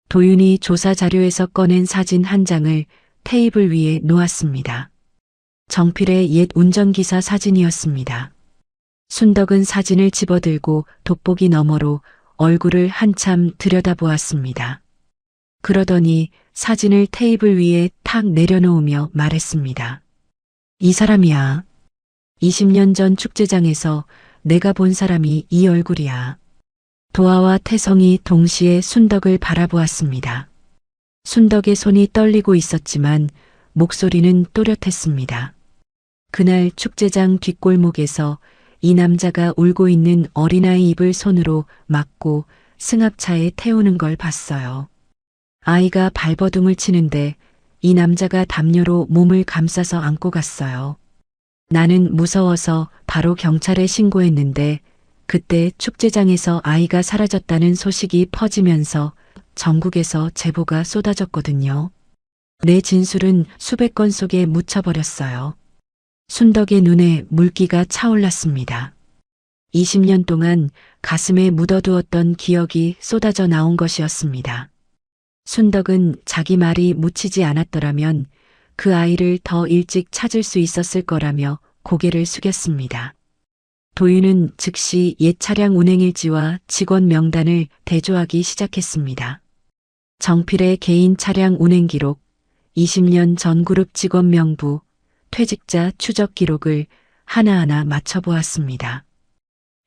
도윤이 조사 자료에서 꺼낸 사진 한 장을 테이블 위에 놓았습니다. 정필의 옛 운전기사 사진이었습니다. 순덕은 사진을 집어들고 돋보기 너머로 얼굴을 한참 들여다보았습니다. 그러더니 사진을 테이블 위에 탁 내려놓으며 말했습니다. 이 사람이야. 20년 전 축제장에서 내가 본 사람이 이 얼굴이야. 도아와 태성이 동시에 순덕을 바라보았습니다. 순덕의 손이 떨리고 있었지만 목소리는 또렷했습니다. 그날 축제장 뒷골목에서 이 남자가 울고 있는 어린아이 입을 손으로 막고 승합차에 태우는 걸 봤어요. 아이가 발버둥을 치는데 이 남자가 담요로 몸을 감싸서 안고 갔어요. 나는 무서워서 바로 경찰에 신고했는데 그때 축제장에서 아이가 사라졌다는 소식이 퍼지면서 전국에서 제보가 쏟아졌거든요. 내 진술은 수백 건 속에 묻혀버렸어요. 순덕의 눈에 물기가 차올랐습니다. 20년 동안 가슴에 묻어두었던 기억이 쏟아져 나온 것이었습니다. 순덕은 자기 말이 묻히지 않았더라면 그 아이를 더 일찍 찾을 수 있었을 거라며 고개를 숙였습니다. 도윤은 즉시 옛 차량 운행일지와 직원 명단을 대조하기 시작했습니다. 정필의 개인 차량 운행 기록, 20년 전 그룹 직원 명부, 퇴직자 추적 기록을 하나하나 맞춰보았습니다.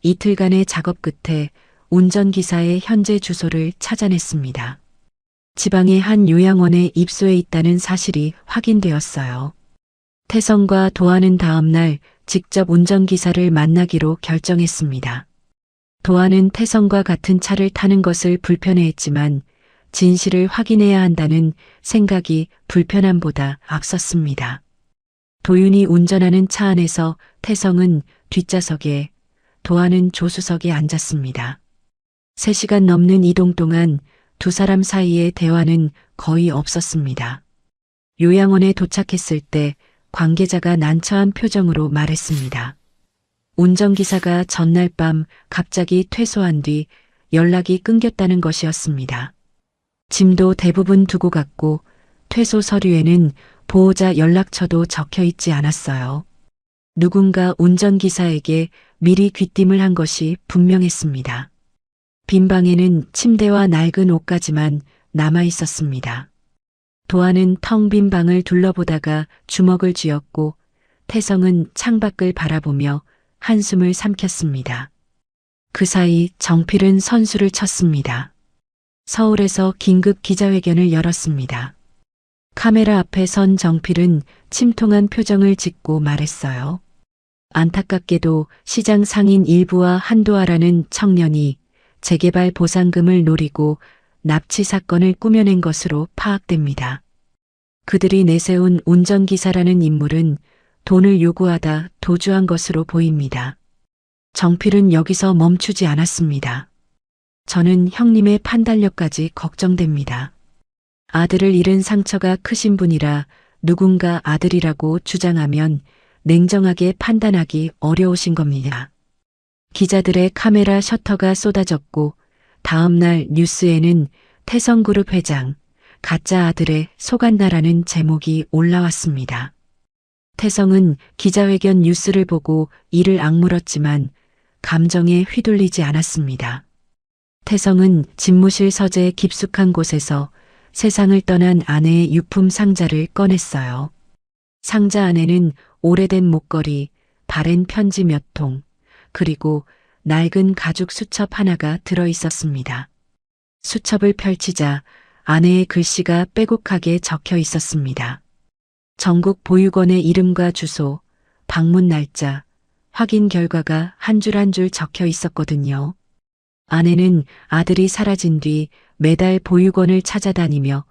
이틀간의 작업 끝에 운전기사의 현재 주소를 찾아냈습니다. 지방의 한 요양원에 입소해 있다는 사실이 확인되었어요. 태성과 도하는 다음 날 직접 운전기사를 만나기로 결정했습니다. 도하는 태성과 같은 차를 타는 것을 불편해했지만 진실을 확인해야 한다는 생각이 불편함보다 앞섰습니다. 도윤이 운전하는 차 안에서 태성은 뒷좌석에, 도하는 조수석에 앉았습니다. 3시간 넘는 이동 동안 두 사람 사이의 대화는 거의 없었습니다. 요양원에 도착했을 때 관계자가 난처한 표정으로 말했습니다. 운전기사가 전날 밤 갑자기 퇴소한 뒤 연락이 끊겼다는 것이었습니다. 짐도 대부분 두고 갔고 퇴소 서류에는 보호자 연락처도 적혀 있지 않았어요. 누군가 운전기사에게 미리 귀띔을 한 것이 분명했습니다. 빈 방에는 침대와 낡은 옷까지만 남아 있었습니다. 도하는 텅 빈 방을 둘러보다가 주먹을 쥐었고 태성은 창밖을 바라보며 한숨을 삼켰습니다. 그 사이 정필은 선수를 쳤습니다. 서울에서 긴급 기자회견을 열었습니다. 카메라 앞에 선 정필은 침통한 표정을 짓고 말했어요. 안타깝게도 시장 상인 일부와 한도아라는 청년이 재개발 보상금을 노리고 납치 사건을 꾸며낸 것으로 파악됩니다. 그들이 내세운 운전기사라는 인물은 돈을 요구하다 도주한 것으로 보입니다. 정필은 여기서 멈추지 않았습니다. 저는 형님의 판단력까지 걱정됩니다. 아들을 잃은 상처가 크신 분이라 누군가 아들이라고 주장하면 냉정하게 판단하기 어려우신 겁니다. 기자들의 카메라 셔터가 쏟아졌고 다음 날 뉴스에는 태성그룹 회장, 가짜 아들의 속았나라는 제목이 올라왔습니다. 태성은 기자회견 뉴스를 보고 이를 악물었지만 감정에 휘둘리지 않았습니다. 태성은 집무실 서재 깊숙한 곳에서 세상을 떠난 아내의 유품 상자를 꺼냈어요. 상자 안에는 오래된 목걸이, 바랜 편지 몇 통, 그리고 낡은 가죽 수첩 하나가 들어 있었습니다. 수첩을 펼치자 아내의 글씨가 빼곡하게 적혀 있었습니다. 전국 보육원의 이름과 주소, 방문 날짜, 확인 결과가 한 줄 한 줄 적혀 있었거든요. 아내는 아들이 사라진 뒤 매달 보육원을 찾아다니며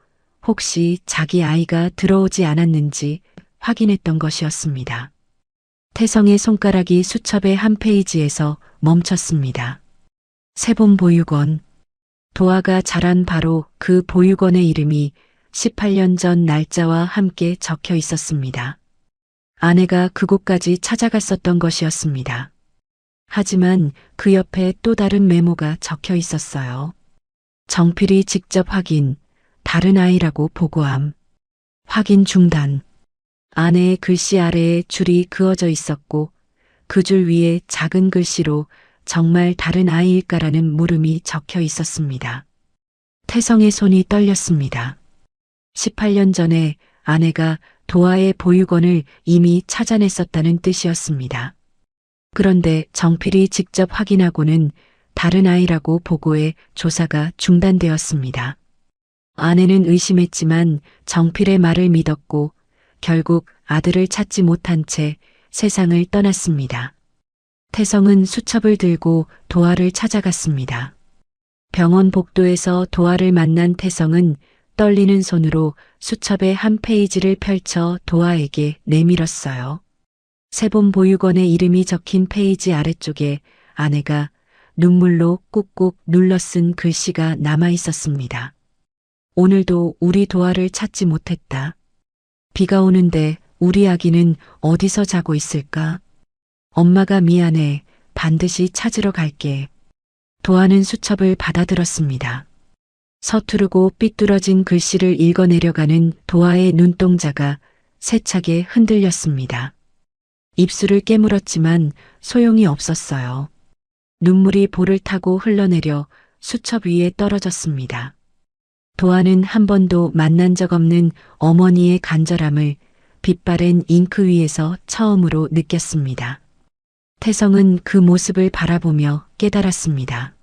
혹시 자기 아이가 들어오지 않았는지 확인했던 것이었습니다. 태성의 손가락이 수첩의 한 페이지에서 멈췄습니다. 세봄 보육원. 도아가 자란 바로 그 보육원의 이름이 18년 전 날짜와 함께 적혀 있었습니다. 아내가 그곳까지 찾아갔었던 것이었습니다. 하지만 그 옆에 또 다른 메모가 적혀 있었어요. 정필이 직접 확인, 다른 아이라고 보고함. 확인 중단. 아내의 글씨 아래에 줄이 그어져 있었고 그 줄 위에 작은 글씨로 정말 다른 아이일까라는 물음이 적혀 있었습니다. 태성의 손이 떨렸습니다. 18년 전에 아내가 도화의 보유권을 이미 찾아냈었다는 뜻이었습니다. 그런데 정필이 직접 확인하고는 다른 아이라고 보고해 조사가 중단되었습니다. 아내는 의심했지만 정필의 말을 믿었고 결국 아들을 찾지 못한 채 세상을 떠났습니다. 태성은 수첩을 들고 도화를 찾아갔습니다. 병원 복도에서 도화를 만난 태성은 떨리는 손으로 수첩의 한 페이지를 펼쳐 도화에게 내밀었어요. 세본 보육원의 이름이 적힌 페이지 아래쪽에 아내가 눈물로 꾹꾹 눌러 쓴 글씨가 남아 있었습니다. 오늘도 우리 도화를 찾지 못했다. 비가 오는데 우리 아기는 어디서 자고 있을까? 엄마가 미안해. 반드시 찾으러 갈게. 도화는 수첩을 받아들었습니다. 서투르고 삐뚤어진 글씨를 읽어내려가는 도화의 눈동자가 세차게 흔들렸습니다. 입술을 깨물었지만 소용이 없었어요. 눈물이 볼을 타고 흘러내려 수첩 위에 떨어졌습니다. 도화는 한 번도 만난 적 없는 어머니의 간절함을 빛바랜 잉크 위에서 처음으로 느꼈습니다. 태성은 그 모습을 바라보며 깨달았습니다.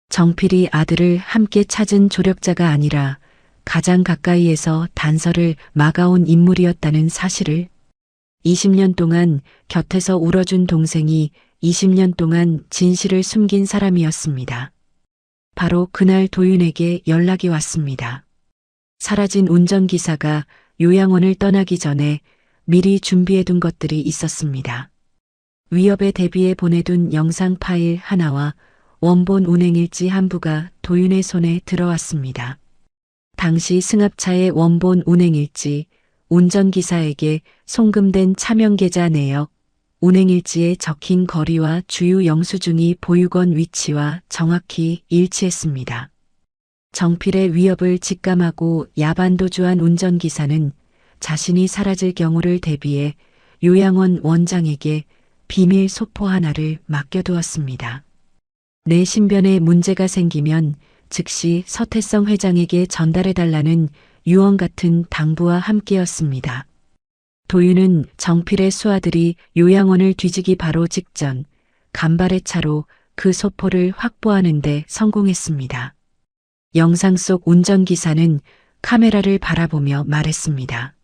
정필이 아들을 함께 찾은 조력자가 아니라 가장 가까이에서 단서를 막아온 인물이었다는 사실을, 20년 동안 곁에서 울어준 동생이 20년 동안 진실을 숨긴 사람이었습니다. 바로 그날 도윤에게 연락이 왔습니다. 사라진 운전기사가 요양원을 떠나기 전에 미리 준비해둔 것들이 있었습니다. 위협에 대비해 보내둔 영상 파일 하나와 원본 운행일지 한 부가 도윤의 손에 들어왔습니다. 당시 승합차의 원본 운행일지, 운전기사에게 송금된 차명계좌 내역, 운행일지에 적힌 거리와 주유 영수증이 보육원 위치와 정확히 일치했습니다. 정필의 위협을 직감하고 야반도주한 운전기사는 자신이 사라질 경우를 대비해 요양원 원장에게 비밀 소포 하나를 맡겨두었습니다. 내 신변에 문제가 생기면 즉시 서태성 회장에게 전달해달라는 유언 같은 당부와 함께였습니다. 도윤은 정필의 수하들이 요양원을 뒤지기 바로 직전 간발의 차로 그 소포를 확보하는 데 성공했습니다. 영상 속 운전기사는 카메라를 바라보며 말했습니다.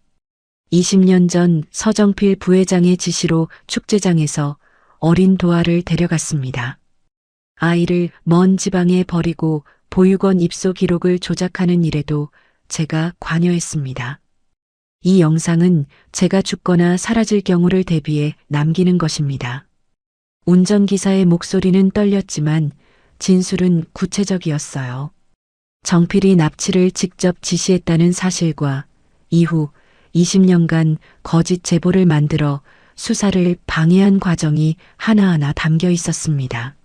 20년 전 서정필 부회장의 지시로 축제장에서 어린 도화를 데려갔습니다. 아이를 먼 지방에 버리고 보육원 입소 기록을 조작하는 일에도 제가 관여했습니다. 이 영상은 제가 죽거나 사라질 경우를 대비해 남기는 것입니다. 운전기사의 목소리는 떨렸지만 진술은 구체적이었어요. 정필이 납치를 직접 지시했다는 사실과 이후 20년간 거짓 제보를 만들어 수사를 방해한 과정이 하나하나 담겨 있었습니다.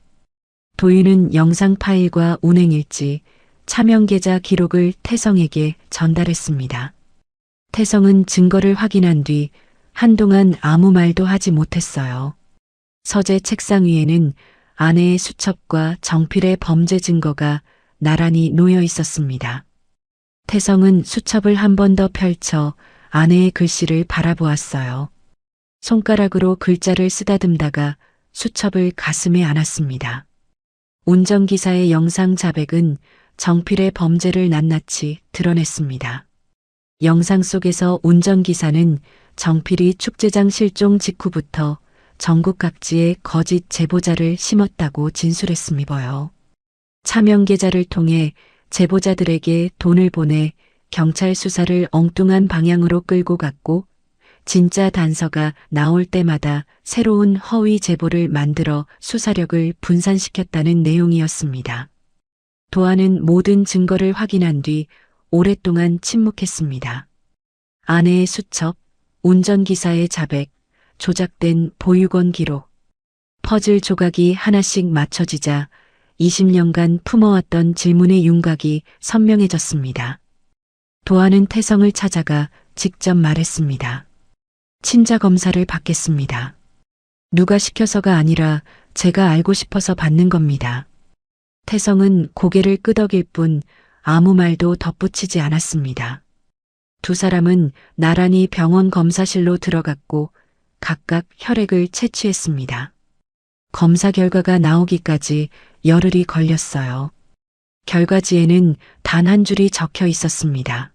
도윤은 영상 파일과 운행일지, 차명계좌 기록을 태성에게 전달했습니다. 태성은 증거를 확인한 뒤 한동안 아무 말도 하지 못했어요. 서재 책상 위에는 아내의 수첩과 정필의 범죄 증거가 나란히 놓여 있었습니다. 태성은 수첩을 한 번 더 펼쳐 아내의 글씨를 바라보았어요. 손가락으로 글자를 쓰다듬다가 수첩을 가슴에 안았습니다. 운전기사의 영상 자백은 정필의 범죄를 낱낱이 드러냈습니다. 영상 속에서 운전기사는 정필이 축제장 실종 직후부터 전국 각지에 거짓 제보자를 심었다고 진술했음이어요. 차명계좌를 통해 제보자들에게 돈을 보내 경찰 수사를 엉뚱한 방향으로 끌고 갔고 진짜 단서가 나올 때마다 새로운 허위 제보를 만들어 수사력을 분산시켰다는 내용이었습니다. 도화는 모든 증거를 확인한 뒤 오랫동안 침묵했습니다. 아내의 수첩, 운전기사의 자백, 조작된 보육원 기록, 퍼즐 조각이 하나씩 맞춰지자 20년간 품어왔던 질문의 윤곽이 선명해졌습니다. 도화는 태성을 찾아가 직접 말했습니다. 친자 검사를 받겠습니다. 누가 시켜서가 아니라 제가 알고 싶어서 받는 겁니다. 태성은 고개를 끄덕일 뿐 아무 말도 덧붙이지 않았습니다. 두 사람은 나란히 병원 검사실로 들어갔고 각각 혈액을 채취했습니다. 검사 결과가 나오기까지 열흘이 걸렸어요. 결과지에는 단 한 줄이 적혀 있었습니다.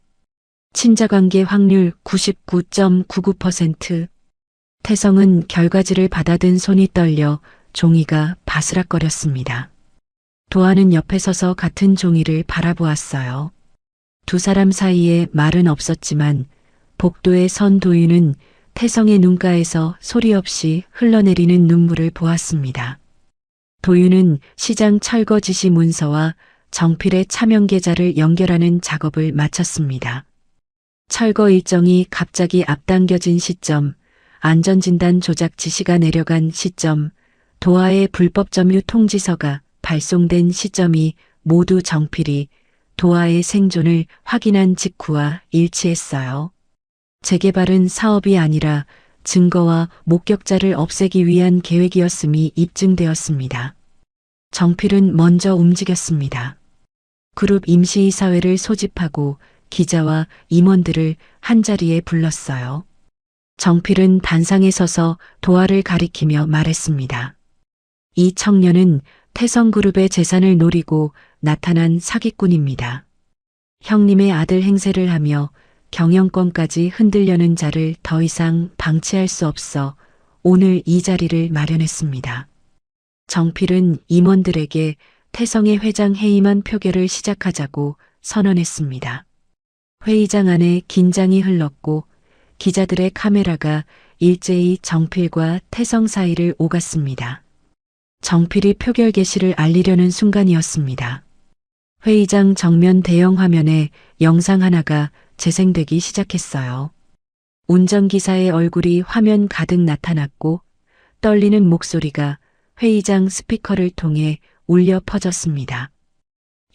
친자관계 확률 99.99%. 태성은 결과지를 받아든 손이 떨려 종이가 바스락거렸습니다. 도아는 옆에 서서 같은 종이를 바라보았어요. 두 사람 사이에 말은 없었지만 복도에 선 도윤은 태성의 눈가에서 소리 없이 흘러내리는 눈물을 보았습니다. 도윤은 시장 철거 지시 문서와 정필의 차명 계좌를 연결하는 작업을 마쳤습니다. 철거 일정이 갑자기 앞당겨진 시점, 안전진단 조작 지시가 내려간 시점, 도하의 불법 점유 통지서가 발송된 시점이 모두 정필이 도하의 생존을 확인한 직후와 일치했어요. 재개발은 사업이 아니라 증거와 목격자를 없애기 위한 계획이었음이 입증되었습니다. 정필은 먼저 움직였습니다. 그룹 임시이사회를 소집하고 기자와 임원들을 한자리에 불렀어요. 정필은 단상에 서서 도하를 가리키며 말했습니다. 이 청년은 태성그룹의 재산을 노리고 나타난 사기꾼입니다. 형님의 아들 행세를 하며 경영권까지 흔들려는 자를 더 이상 방치할 수 없어 오늘 이 자리를 마련했습니다. 정필은 임원들에게 태성의 회장 해임안 표결을 시작하자고 선언했습니다. 회의장 안에 긴장이 흘렀고 기자들의 카메라가 일제히 정필과 태성 사이를 오갔습니다. 정필이 표결 개시를 알리려는 순간이었습니다. 회의장 정면 대형 화면에 영상 하나가 재생되기 시작했어요. 운전기사의 얼굴이 화면 가득 나타났고 떨리는 목소리가 회의장 스피커를 통해 울려 퍼졌습니다.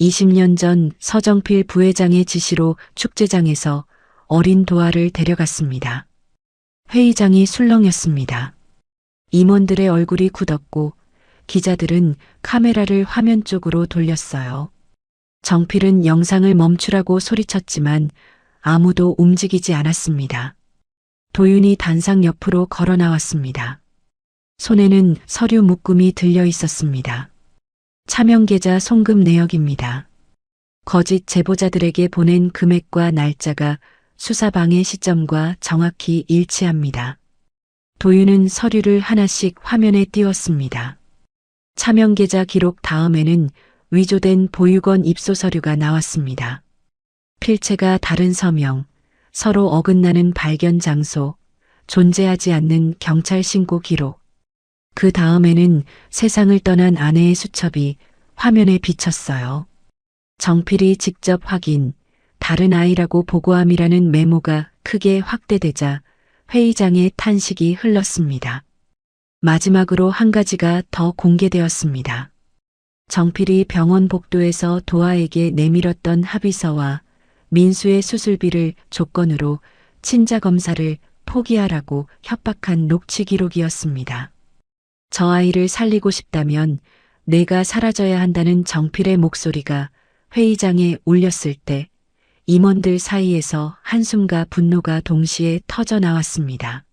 20년 전 서정필 부회장의 지시로 축제장에서 어린 도하를 데려갔습니다. 회의장이 술렁였습니다. 임원들의 얼굴이 굳었고 기자들은 카메라를 화면 쪽으로 돌렸어요. 정필은 영상을 멈추라고 소리쳤지만 아무도 움직이지 않았습니다. 도윤이 단상 옆으로 걸어 나왔습니다. 손에는 서류 묶음이 들려 있었습니다. 차명계좌 송금 내역입니다. 거짓 제보자들에게 보낸 금액과 날짜가 수사방해 시점과 정확히 일치합니다. 도윤은 서류를 하나씩 화면에 띄웠습니다. 차명계좌 기록 다음에는 위조된 보육원 입소 서류가 나왔습니다. 필체가 다른 서명, 서로 어긋나는 발견 장소, 존재하지 않는 경찰 신고 기록. 그 다음에는 세상을 떠난 아내의 수첩이 화면에 비쳤어요. 정필이 직접 확인, 다른 아이라고 보고함이라는 메모가 크게 확대되자 회의장의 탄식이 흘렀습니다. 마지막으로 한 가지가 더 공개되었습니다. 정필이 병원 복도에서 도하에게 내밀었던 합의서와 민수의 수술비를 조건으로 친자 검사를 포기하라고 협박한 녹취 기록이었습니다. 저 아이를 살리고 싶다면 내가 사라져야 한다는 정필의 목소리가 회의장에 울렸을 때 임원들 사이에서 한숨과 분노가 동시에 터져 나왔습니다.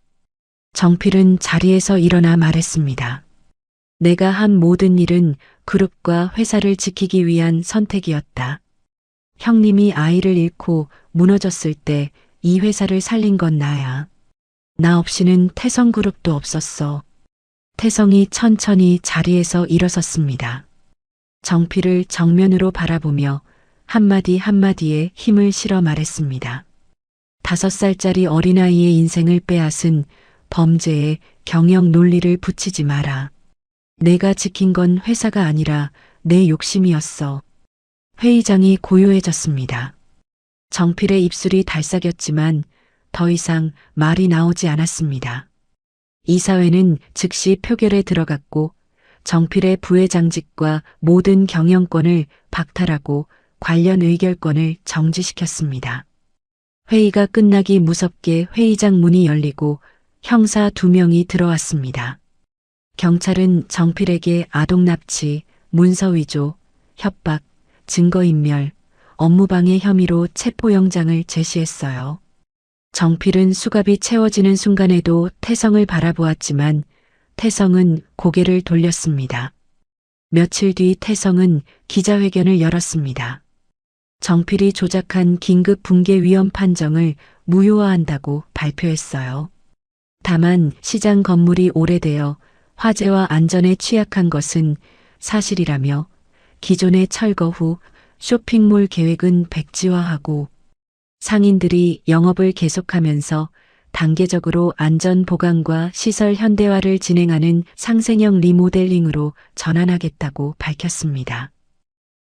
정필은 자리에서 일어나 말했습니다. 내가 한 모든 일은 그룹과 회사를 지키기 위한 선택이었다. 형님이 아이를 잃고 무너졌을 때 이 회사를 살린 건 나야. 나 없이는 태성그룹도 없었어. 태성이 천천히 자리에서 일어섰습니다. 정필을 정면으로 바라보며 한마디 한마디에 힘을 실어 말했습니다. 5살짜리 어린아이의 인생을 빼앗은 범죄에 경영 논리를 붙이지 마라. 내가 지킨 건 회사가 아니라 내 욕심이었어. 회의장이 고요해졌습니다. 정필의 입술이 달싹였지만 더 이상 말이 나오지 않았습니다. 이사회는 즉시 표결에 들어갔고 정필의 부회장직과 모든 경영권을 박탈하고 관련 의결권을 정지시켰습니다. 회의가 끝나기 무섭게 회의장 문이 열리고 형사 2명이 들어왔습니다. 경찰은 정필에게 아동납치, 문서위조, 협박, 증거인멸, 업무방해 혐의로 체포영장을 제시했어요. 정필은 수갑이 채워지는 순간에도 태성을 바라보았지만 태성은 고개를 돌렸습니다. 며칠 뒤 태성은 기자회견을 열었습니다. 정필이 조작한 긴급 붕괴 위험 판정을 무효화한다고 발표했어요. 다만 시장 건물이 오래되어 화재와 안전에 취약한 것은 사실이라며 기존의 철거 후 쇼핑몰 계획은 백지화하고 상인들이 영업을 계속하면서 단계적으로 안전 보강과 시설 현대화를 진행하는 상생형 리모델링으로 전환하겠다고 밝혔습니다.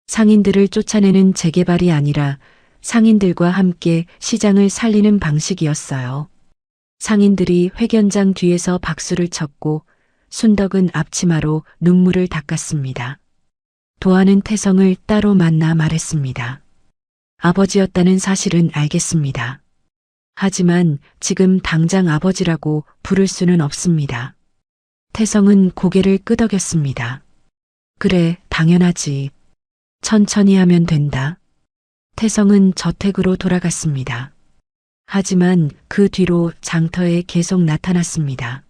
상인들을 쫓아내는 재개발이 아니라 상인들과 함께 시장을 살리는 방식이었어요. 상인들이 회견장 뒤에서 박수를 쳤고 순덕은 앞치마로 눈물을 닦았습니다. 도하는 태성을 따로 만나 말했습니다. 아버지였다는 사실은 알겠습니다. 하지만 지금 당장 아버지라고 부를 수는 없습니다. 태성은 고개를 끄덕였습니다. 그래, 당연하지. 천천히 하면 된다. 태성은 저택으로 돌아갔습니다. 하지만 그 뒤로 장터에 계속 나타났습니다.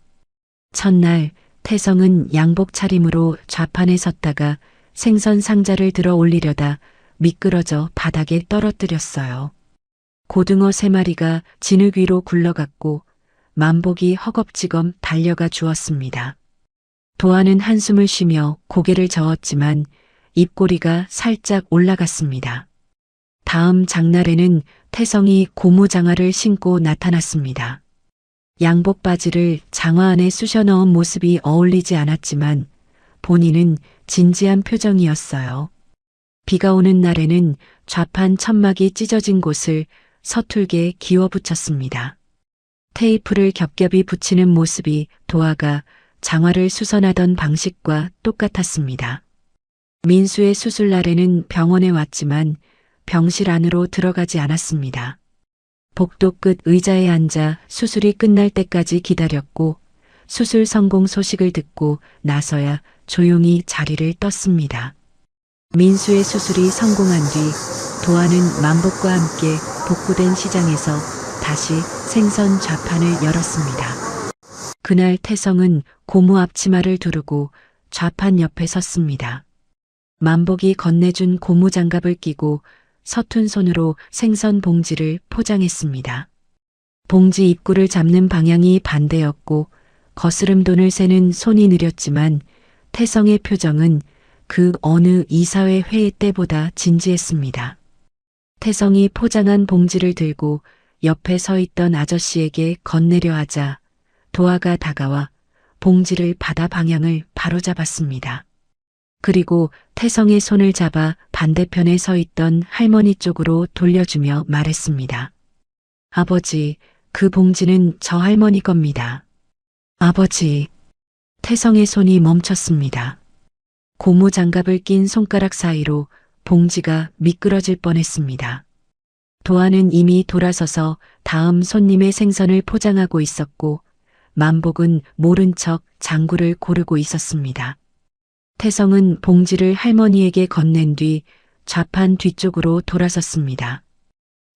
첫날 태성은 양복 차림으로 좌판에 섰다가 생선 상자를 들어 올리려다 미끄러져 바닥에 떨어뜨렸어요. 고등어 3마리가 진흙 위로 굴러갔고 만복이 허겁지겁 달려가 주었습니다. 도하는 한숨을 쉬며 고개를 저었지만 입꼬리가 살짝 올라갔습니다. 다음 장날에는 태성이 고무장화를 신고 나타났습니다. 양복 바지를 장화 안에 쑤셔 넣은 모습이 어울리지 않았지만 본인은 진지한 표정이었어요. 비가 오는 날에는 좌판 천막이 찢어진 곳을 서툴게 기워 붙였습니다. 테이프를 겹겹이 붙이는 모습이 도하가 장화를 수선하던 방식과 똑같았습니다. 민수의 수술 날에는 병원에 왔지만 병실 안으로 들어가지 않았습니다. 복도 끝 의자에 앉아 수술이 끝날 때까지 기다렸고 수술 성공 소식을 듣고 나서야 조용히 자리를 떴습니다. 민수의 수술이 성공한 뒤 도하는 만복과 함께 복구된 시장에서 다시 생선 좌판을 열었습니다. 그날 태성은 고무 앞치마를 두르고 좌판 옆에 섰습니다. 만복이 건네준 고무 장갑을 끼고 서툰 손으로 생선 봉지를 포장했습니다. 봉지 입구를 잡는 방향이 반대였고 거스름돈을 세는 손이 느렸지만 태성의 표정은 그 어느 이사회 회의 때보다 진지했습니다. 태성이 포장한 봉지를 들고 옆에 서 있던 아저씨에게 건네려 하자 도하가 다가와 봉지를 받아 방향을 바로잡았습니다. 그리고 태성의 손을 잡아 반대편에 서 있던 할머니 쪽으로 돌려주며 말했습니다. 아버지, 그 봉지는 저 할머니 겁니다. 아버지. 태성의 손이 멈췄습니다. 고무 장갑을 낀 손가락 사이로 봉지가 미끄러질 뻔했습니다. 도하는 이미 돌아서서 다음 손님의 생선을 포장하고 있었고 만복은 모른 척 장구를 고르고 있었습니다. 태성은 봉지를 할머니에게 건넨 뒤 좌판 뒤쪽으로 돌아섰습니다.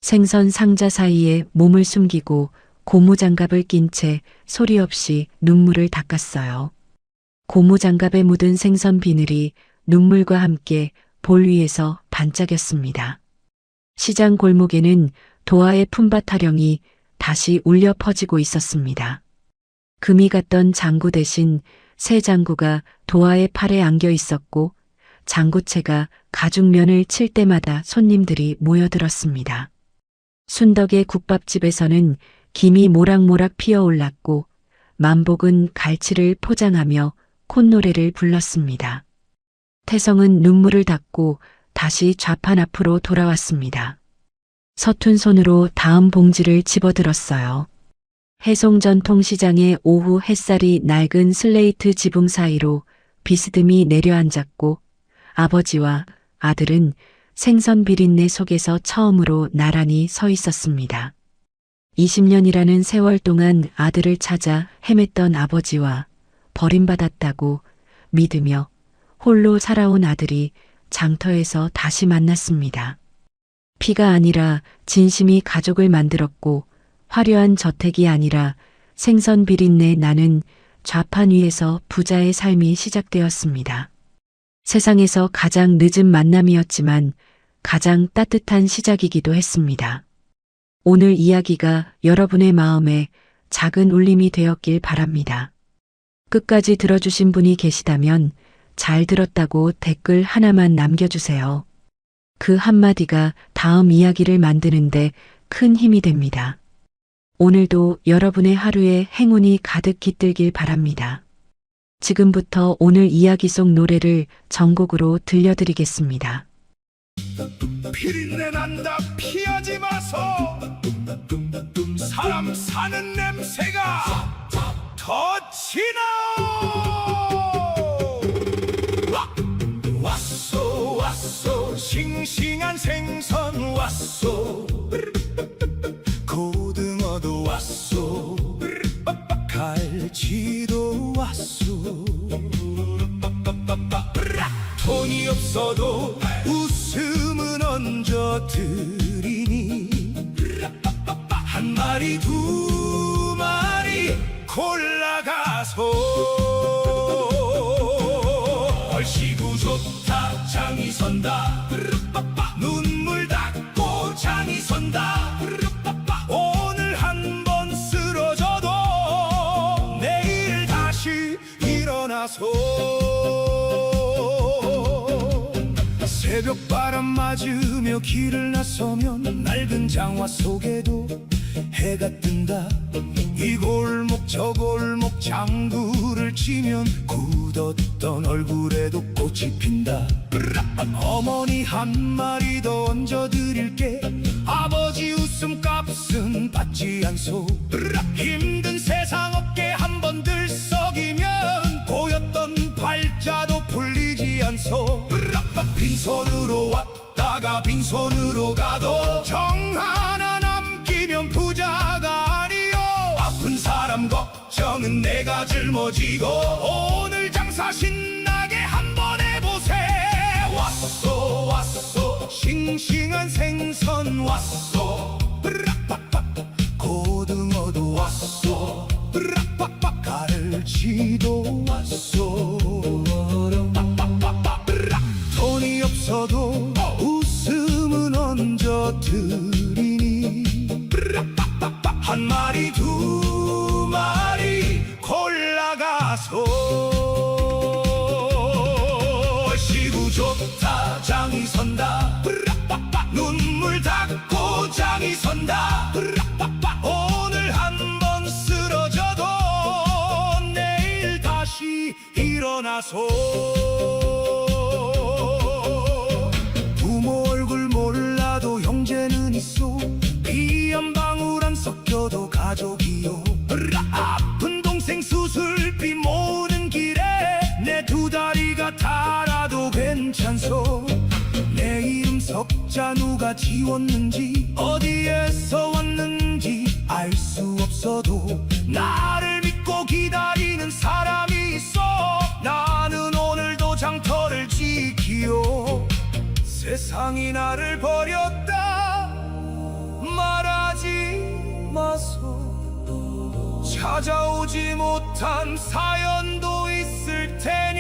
생선 상자 사이에 몸을 숨기고 고무장갑을 낀 채 소리 없이 눈물을 닦았어요. 고무장갑에 묻은 생선 비늘이 눈물과 함께 볼 위에서 반짝였습니다. 시장 골목에는 도하의 품바 타령이 다시 울려 퍼지고 있었습니다. 금이 갔던 장구 대신 새 장구가 도하의 팔에 안겨 있었고 장구채가 가죽면을 칠 때마다 손님들이 모여들었습니다. 순덕의 국밥집에서는 김이 모락모락 피어올랐고 만복은 갈치를 포장하며 콧노래를 불렀습니다. 태성은 눈물을 닦고 다시 좌판 앞으로 돌아왔습니다. 서툰 손으로 다음 봉지를 집어들었어요. 해송전통시장의 오후 햇살이 낡은 슬레이트 지붕 사이로 비스듬히 내려앉았고 아버지와 아들은 생선 비린내 속에서 처음으로 나란히 서 있었습니다. 20년이라는 세월 동안 아들을 찾아 헤맸던 아버지와 버림받았다고 믿으며 홀로 살아온 아들이 장터에서 다시 만났습니다. 피가 아니라 진심이 가족을 만들었고 화려한 저택이 아니라 생선 비린내 나는 좌판 위에서 부자의 삶이 시작되었습니다. 세상에서 가장 늦은 만남이었지만 가장 따뜻한 시작이기도 했습니다. 오늘 이야기가 여러분의 마음에 작은 울림이 되었길 바랍니다. 끝까지 들어주신 분이 계시다면 잘 들었다고 댓글 하나만 남겨주세요. 그 한마디가 다음 이야기를 만드는데 큰 힘이 됩니다. 오늘도 여러분의 하루에 행운이 가득 깃들길 바랍니다. 지금부터 오늘 이야기 속 노래를 전곡으로 들려드리겠습니다. 비린내 난다 피하지 마소. 사람 사는 냄새가 더 진하오. 왔소 왔소 싱싱한 생선 왔소. 고등어도 왔소. 갈치도 왔소. 돈이 없어도 웃음은 얹어드리니 한 마리 두 마리 골라가소. 얼씨구 좋다 장이 선다. 눈물 닦고 장이 선다. 오늘 한 번 쓰러져도 내일 다시 일어나소. 새벽바람 맞으며 길을 나서면 낡은 장화 속에도 해가 뜬다. 이 골목 저 골목 장구를 치면 굳었던 얼굴에도 꽃이 핀다. 어머니 한 마리 더 얹어드릴게. 아버지 웃음값은 받지 않소. 힘든 세상 어깨 한 번 들썩이면 고였던 팔자도 풀리지 않소. 빈손으로 왔다가 빈손으로 가도 정 하나 남기면 부자가 아니요. 아픈 사람 걱정은 내가 짊어지고 오늘 장사 신나게 한번 해보세. 왔소 왔소 싱싱한 생선 왔소. 고등어도 왔소. 갈치도 왔소. 돈이 없어도 웃음은 얹어드리니 한 마리 두 마리 골라가소. 얼씨구 좋다 장이 선다. 눈물 닦고 장이 선다. 오늘 한 번 쓰러져도 내일 다시 일어나소. 부모 얼굴 몰라도 형제는 있어. 피 한 방울 안 섞여도 가족이요. 아픈 동생 수술비 모으는 길에 내 두 다리가 달아도 괜찮소. 내 이름 석자 누가 지웠는지 어디에서 왔는지 알 수 없어도 나를 믿고 기다리는 사람이 있어. 나는 오늘도 장터를 지키요. 세상이 나를 버렸다 말하지 마소. 찾아오지 못한 사연도 있을 테니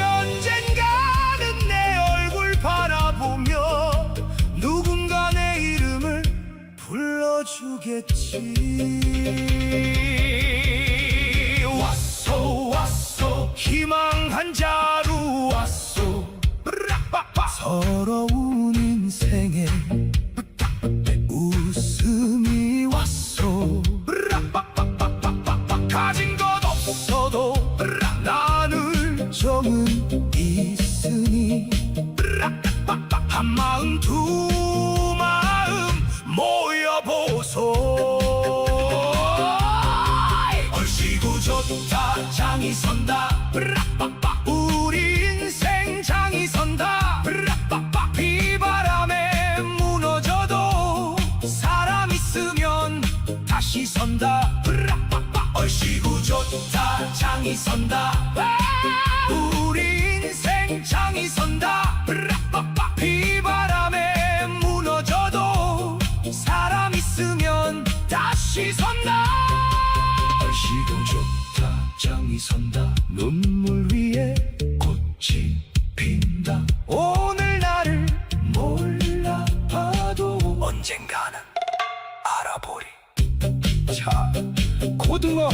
언젠가는 내 얼굴 바라보며 누군가 내 이름을 불러주겠지. 왔소 왔소 희망한 자루 왔소. 서러운 인생에 웃음이 왔소. 가진 것 없어도 나눌 정은 있으니 한 마음 두 마음 모여보소. 얼씨구 좋다 장이 선다. 우리 인생 장이 선다. 비바람에 무너져도 사람 있으면 다시 선다. 얼씨구 좋다 장이 선다. 우리 인생 장이 선다.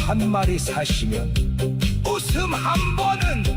한 마리 사시면 웃음 한 번은